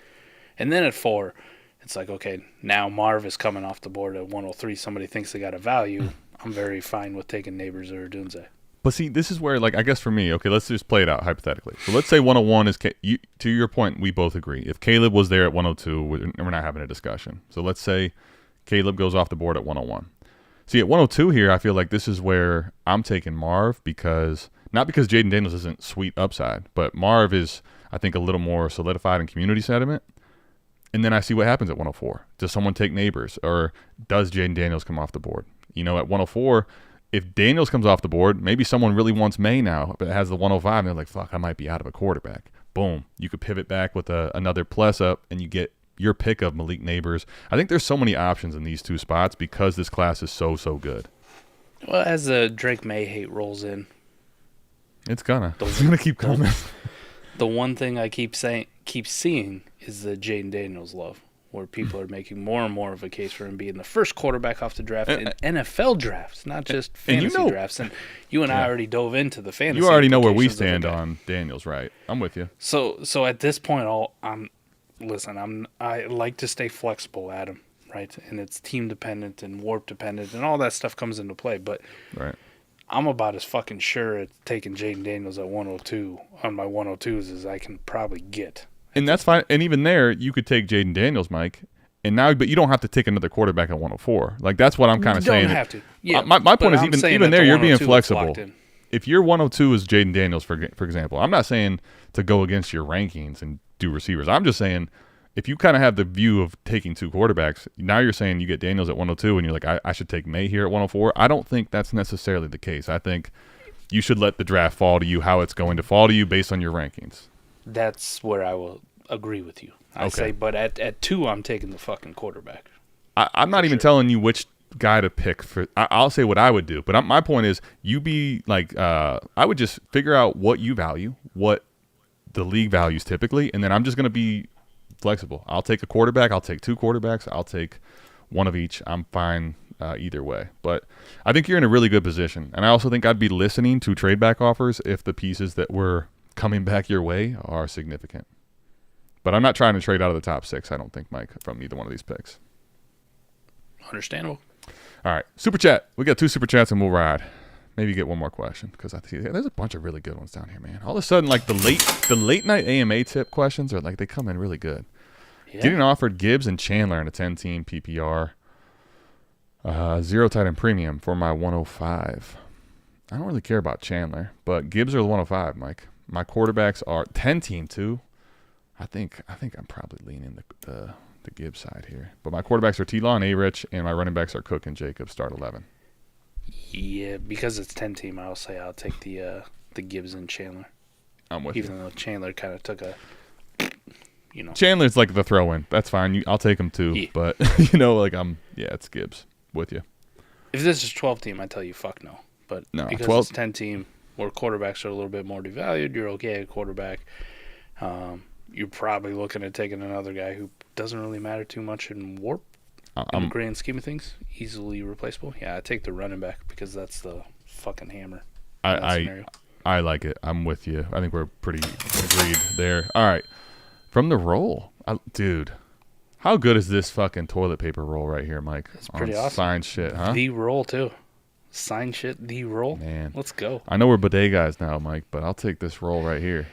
And then at 4, it's like, okay, now Marv is coming off the board at 103. Somebody thinks they got a value. I'm very fine with taking Neighbors or Dunze. But see, this is where, like, I guess for me, okay, let's just play it out hypothetically. So let's say 101 is, to your point, we both agree. If Caleb was there at 102, we're not having a discussion. So let's say Caleb goes off the board at 101. See, at 102 here, I feel like this is where I'm taking Marv because, not because Jaden Daniels isn't sweet upside, but Marv is, I think, a little more solidified in community sentiment. And then I see what happens at 104. Does someone take Neighbors, or does Jaden Daniels come off the board? You know, at 104, if Daniels comes off the board, maybe someone really wants May now, but has the 105, and they're like, fuck, I might be out of a quarterback. Boom. You could pivot back with another plus up, and you get your pick of Malik Neighbors. I think there's so many options in these two spots because this class is so good. Well, as the Drake May hate rolls in, it's gonna keep coming. The one thing I keep seeing is the Jaden Daniels love, where people are making more and more of a case for him being the first quarterback off the draft in NFL drafts, not just fantasy drafts. And you and I already dove into the fantasy. You already know where we stand on Daniels, right? I'm with you. So at this point, I like to stay flexible, Adam, right? And it's team dependent and warp dependent and all that stuff comes into play. But right. I'm about as fucking sure at taking Jaden Daniels at 102 on my 102s as I can probably get. And that's fine. And even there, you could take Jaden Daniels, Mike. But you don't have to take another quarterback at 104. Like, that's what I'm kind of saying. You don't have to. Yeah, my point is even there, you're being flexible. In. If your 102 is Jaden Daniels, for example, I'm not saying to go against your rankings and do receivers. I'm just saying if you kind of have the view of taking two quarterbacks, now you're saying you get Daniels at 102 and you're like, I should take May here at 104. I don't think that's necessarily the case. I think you should let the draft fall to you how it's going to fall to you based on your rankings. That's where I will agree with you. I say, but at 2, I'm taking the fucking quarterback. I'm not even telling you which guy to pick. I'll say what I would do. But my point is, you be like, I would just figure out what you value, what the league values typically, and then I'm just going to be flexible. I'll take a quarterback. I'll take two quarterbacks. I'll take one of each. I'm fine either way. But I think you're in a really good position. And I also think I'd be listening to trade back offers if the pieces that were coming back your way are significant. But I'm not trying to trade out of the top 6, I don't think, Mike, from either one of these picks. Understandable. All right, Super Chat. We got 2 Super Chats and we'll ride. Maybe get one more question because I think there's a bunch of really good ones down here, man. All of a sudden, like the late night AMA tip questions are like, they come in really good. Yeah. Getting offered Gibbs and Chandler in a 10-team PPR. 0 tight end premium for my 105. I don't really care about Chandler, but Gibbs are the 105, Mike. My quarterbacks are 10-team too. I think I'm probably leaning the Gibbs side here. But my quarterbacks are T-Law and A-Rich, and my running backs are Cook and Jacobs, start 11. Yeah, because it's 10-team, I'll say I'll take the Gibbs and Chandler. I'm with you. Even though Chandler kind of took a, Chandler's like the throw-in. That's fine. I'll take him too. Yeah. But, it's Gibbs. With you. If this is 12-team, I tell you fuck no. But no, because 12... it's 10-team, where quarterbacks are a little bit more devalued, you're okay at quarterback. You're probably looking at taking another guy who doesn't really matter too much in warp. In the grand scheme of things, easily replaceable. Yeah, I take the running back because that's the fucking hammer. I like it. I'm with you. I think we're pretty agreed there. All right. From the roll. Dude, how good is this fucking toilet paper roll right here, Mike? It's pretty awesome. Signed shit, huh? The roll, too. Signed shit, the roll. Man. Let's go. I know we're bidet guys now, Mike, but I'll take this roll right here.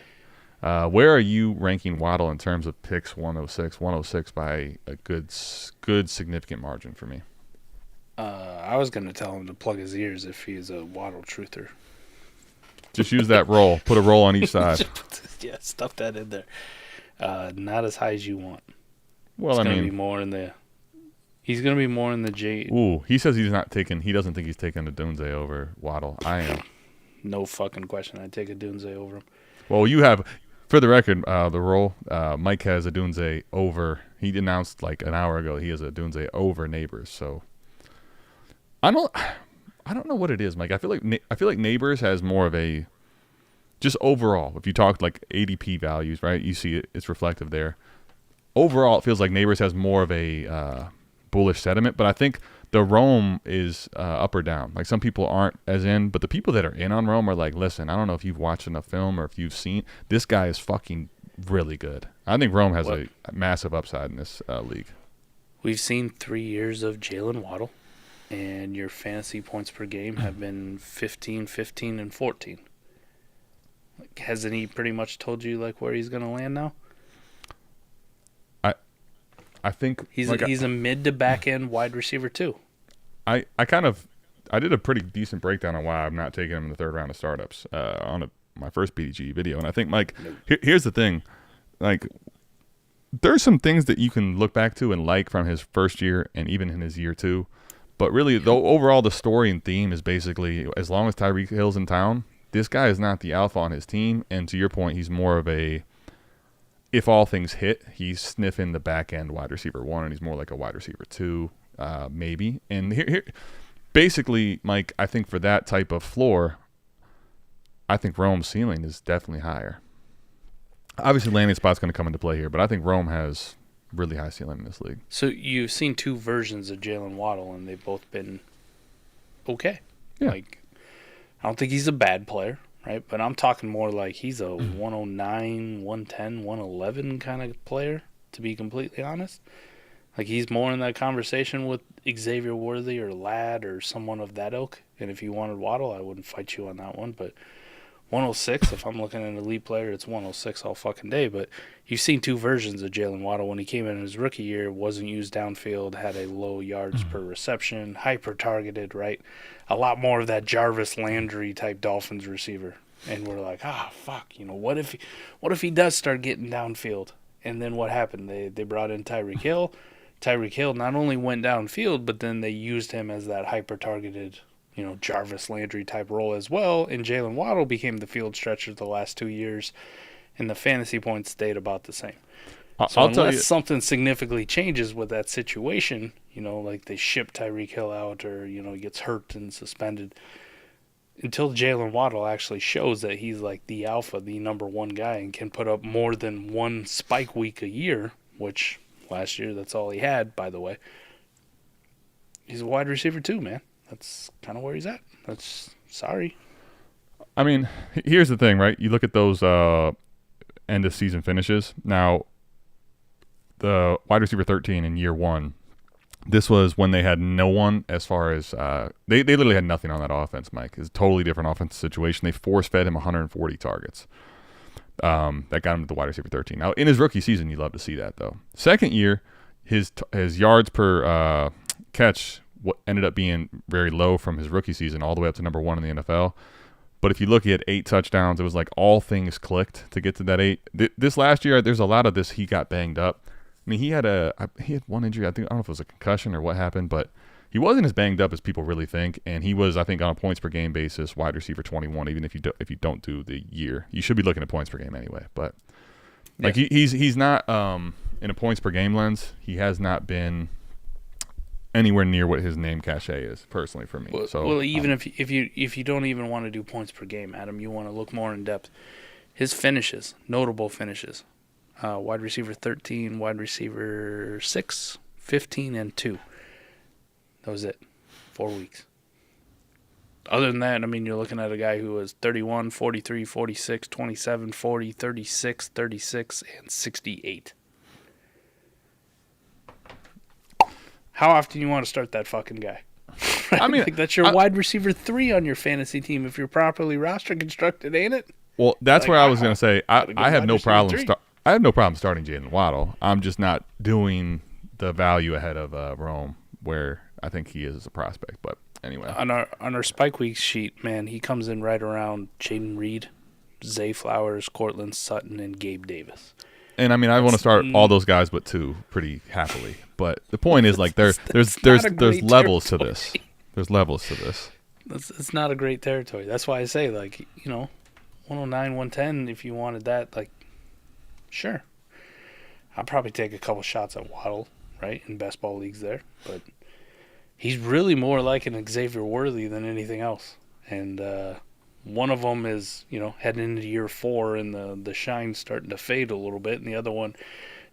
Where are you ranking Waddle in terms of picks 106? 106 by a good significant margin for me. I was going to tell him to plug his ears if he's a Waddle truther. Just use that roll. Put a roll on each side. Yeah, stuff that in there. Not as high as you want. Well, He's going to be more in the J. Ooh, he says he doesn't think he's taking a Dunze over Waddle. I am. No fucking question. I'd take a Dunze over him. Well, you have, for the record, the roll. Mike has a Dunze over. He announced like an hour ago he has a Dunze over Neighbors. So I I don't know what it is, Mike. I feel like Neighbors has more of a just overall. If you talk like ADP values, right? You see it's reflective there. Overall, it feels like Neighbors has more of a bullish sentiment, but I think the Rome is up or down. Like some people aren't as in, but the people that are in on Rome are like, listen, I don't know if you've watched enough film or if you've seen this guy is fucking really good. I think Rome has a massive upside in this league. We've seen 3 years of Jalen Waddle, and your fantasy points per game have been 15, 15, and 14. Like, hasn't he pretty much told you like where he's going to land now? I think he's a mid to back end wide receiver too. I did a pretty decent breakdown on why I'm not taking him in the third round of startups on my first BDG video, and I think Mike, here's the thing, like there's some things that you can look back to and like from his first year and even in his year 2, but really though overall the story and theme is basically as long as Tyreek Hill's in town, this guy is not the alpha on his team, and to your point, he's more of a if all things hit, he's sniffing the back end wide receiver 1, and he's more like a wide receiver 2, maybe. And here, basically, Mike, I think for that type of floor, I think Rome's ceiling is definitely higher. Obviously, landing spot's going to come into play here, but I think Rome has really high ceiling in this league. So you've seen 2 versions of Jalen Waddle, and they've both been okay. Yeah. Like, I don't think he's a bad player. Right, but I'm talking more like he's a 109, 110, 111 kind of player, to be completely honest. Like he's more in that conversation with Xavier Worthy or Ladd or someone of that ilk. And if you wanted Waddle, I wouldn't fight you on that one. But 106, if I'm looking at an elite player, it's 106 all fucking day. But you've seen 2 versions of Jalen Waddle. When he came in his rookie year, wasn't used downfield, had a low yards per reception, hyper-targeted, right? A lot more of that Jarvis Landry type Dolphins receiver. And we're like, fuck, what if he does start getting downfield? And then what happened? They brought in Tyreek Hill. Tyreek Hill not only went downfield, but then they used him as that hyper-targeted, Jarvis Landry type role as well. And Jalen Waddle became the field stretcher the last 2 years, and the fantasy points stayed about the same. So unless something significantly changes with that situation, like they ship Tyreek Hill out or, he gets hurt and suspended, until Jalen Waddle actually shows that he's like the alpha, the number 1 guy, and can put up more than 1 spike week a year, which last year that's all he had, by the way. He's a wide receiver too, man. That's kind of where he's at. Sorry. I mean, here's the thing, right? You look at those end of season finishes. Now, the wide receiver 13 in year 1, this was when they had no one as far as they literally had nothing on that offense, Mike. It's a totally different offensive situation. They force-fed him 140 targets. That got him to the wide receiver 13. Now, in his rookie season, you love to see that, though. Second year, his yards per catch ended up being very low from his rookie season all the way up to number 1 in the NFL. But if you look at 8 touchdowns, it was like all things clicked to get to that 8. This last year, there's a lot of this he got banged up. I mean, he had one injury. I don't know if it was a concussion or what happened, but he wasn't as banged up as people really think. And he was, I think, on a points per game basis, wide receiver 21. Even if you don't do the year, you should be looking at points per game anyway. But like he's not in a points per game lens. He has not been anywhere near what his name cachet is, personally, for me. Well, even if you don't even want to do points per game, Adam, you want to look more in depth. His finishes, notable finishes. Wide receiver 13, wide receiver 6, 15, and 2. That was it. 4 weeks. Other than that, I mean, you're looking at a guy who was 31, 43, 46, 27, 40, 36, 36, and 68. How often you want to start that fucking guy? Right? I mean, that's your wide receiver 3 on your fantasy team if you're properly roster constructed, ain't it? Well, that's where I was going to say. I have no problem. I have no problem starting Jalen Waddle. I'm just not doing the value ahead of Rome, where I think he is as a prospect. But anyway, on our spike week sheet, man, he comes in right around Jaden Reed, Zay Flowers, Cortland Sutton, and Gabe Davis. And I mean, I want to start all those guys, but 2 pretty happily. But the point is, like, there's levels to this. There's levels to this. It's not a great territory. That's why I say, like, 109, 110. If you wanted that, like, sure, I'll probably take a couple shots at Waddle, right, in best ball leagues there. But he's really more like an Xavier Worthy than anything else. And one of them is, heading into year 4 and the shine's starting to fade a little bit. And the other one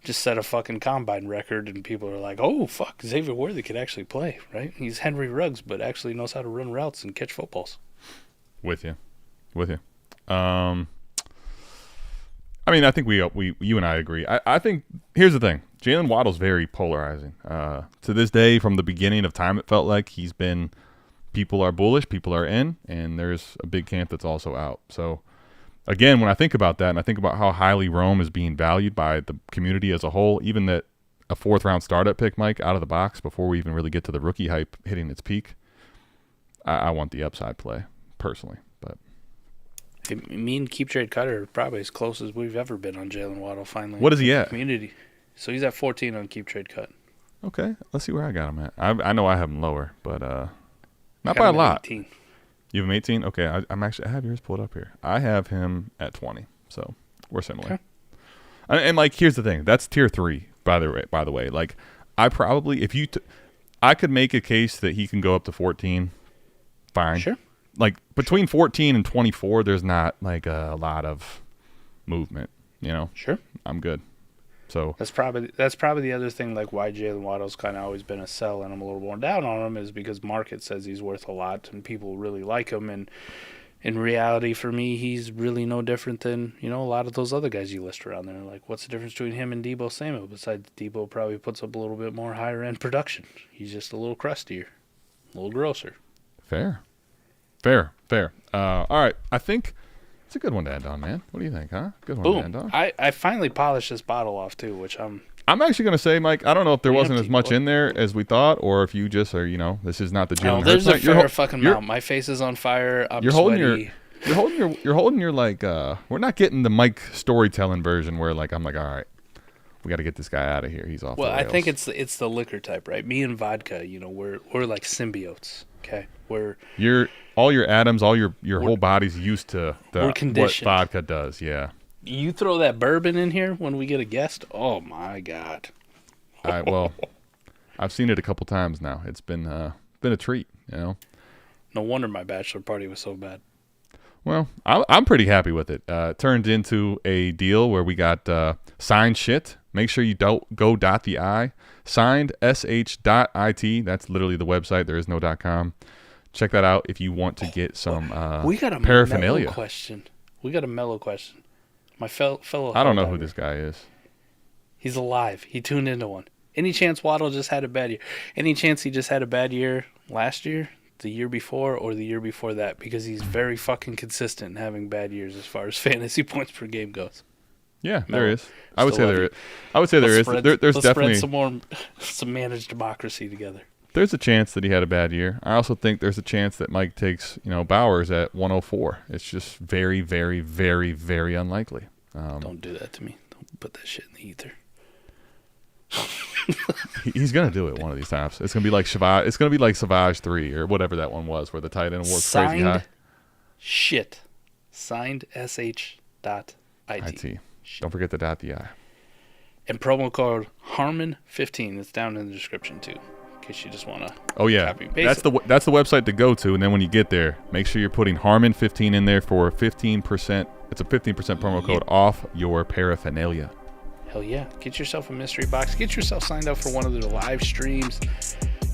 just set a fucking combine record, and people are like, oh, fuck, Xavier Worthy could actually play, right? He's Henry Ruggs, but actually knows how to run routes and catch footballs. With you. I think you and I agree. I think, here's the thing. Jalen Waddle's very polarizing. To this day, from the beginning of time, it felt like he's been, people are bullish, people are in, and there's a big camp that's also out. So, again, when I think about that, and I think about how highly Rome is being valued by the community as a whole, even that a 4th-round startup pick, Mike, out of the box, before we even really get to the rookie hype hitting its peak, I want the upside play, personally. But me and Keep Trade Cutter are probably as close as we've ever been on Jalen Waddle, finally. What is he at? Community. So he's at 14 on Keep Trade Cut. Okay, let's see where I got him at. I know I have him lower, but not by a lot. 18. You have him 18? Okay, I have yours pulled up here. I have him at 20, so we're similar. Okay. And like, here's the thing. That's tier 3, by the way. Like, I probably, I could make a case that he can go up to 14. Fine. Sure. Like, between 14 and 24, there's not, like, a lot of movement, Sure. I'm good. So that's probably the other thing, like why Jalen Waddle's kind of always been a sell, and I'm a little more down on him, is because market says he's worth a lot and people really like him, and in reality, for me, he's really no different than a lot of those other guys you list around there. Like, what's the difference between him and Deebo Samuel? Besides, Deebo probably puts up a little bit more higher end production. He's just a little crustier, a little grosser. Fair. All right, I think it's a good one to end on, man. What do you think, huh? Good one to end on. I finally polished this bottle off, too, which I'm actually going to say, Mike, I don't know if there wasn't as much in there as we thought, or if you just are, this is not the Jalen Hurts. There's a fair fucking amount. My face is on fire. I'm sweaty. You're holding your, like, we're not getting the Mike storytelling version where, like, I'm like, all right, we got to get this guy out of here. He's off the rails. I think it's the liquor type, right? Me and vodka, we're like symbiotes, okay? All your atoms, all your whole body's used to what vodka does. Yeah. You throw that bourbon in here when we get a guest. Oh my God. Well, I've seen it a couple times now. It's been a treat. No wonder my bachelor party was so bad. Well, I'm pretty happy with it. Turned into a deal where we got signed shit. Make sure you don't go .the. Signed sh.it. That's literally the website. There is no .com. Check that out if you want to get some we got a paraphernalia. We got a mellow question. My fellow. I don't know who this guy is. He's alive. He tuned into one. Any chance Waddle just had a bad year? Any chance he just had a bad year last year, the year before, or the year before that? Because he's very fucking consistent in having bad years as far as fantasy points per game goes. Yeah, there is. I would say there is. There's definitely spread some managed democracy together. There's a chance that he had a bad year. I also think there's a chance that Mike takes, Bowers at 104. It's just very, very, very, very unlikely. Don't do that to me. Don't put that shit in the ether. He's gonna do it one of these times. It's gonna be like Savage. It's gonna be like Savage 3 or whatever that one was, where the tight end was crazy high. Shit. Signed sh.it. Don't forget the .the. And promo code Harmon15. It's down in the description too. You just want to copy and paste that's the website to go to, and then when you get there, make sure you're putting Harmon15 in there for 15%. It's a 15% promo code off your paraphernalia. Hell yeah. Get yourself a mystery box. Get yourself signed up for one of their live streams.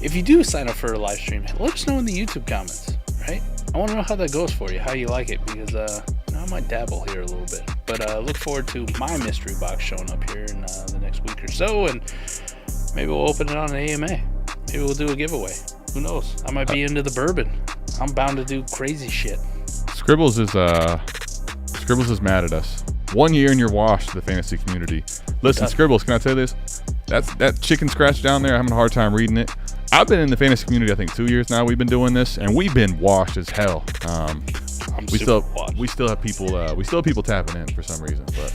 If you do sign up for a live stream, let us know in the YouTube comments, right? I want to know how that goes for you, how you like it, because I might dabble here a little bit. But look forward to my mystery box showing up here in the next week or so, and maybe we'll open it on an AMA. Maybe we'll do a giveaway. Who knows? I might be into the bourbon. I'm bound to do crazy shit. Scribbles is mad at us. 1 year and you're washed, the fantasy community. Listen, Scribbles, can I tell you this? That chicken scratch down there, I'm having a hard time reading it. I've been in the fantasy community, I think, 2 years now. We've been doing this, and we've been washed as hell. We still have people tapping in for some reason, but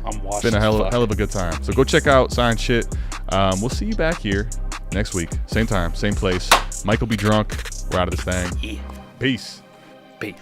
I'm washed. It's been a hell of a good time. So go check out Sign Shit. We'll see you back here next week, same time, same place. Mike will be drunk. We're out of this thing. Yeah. Peace. Peace.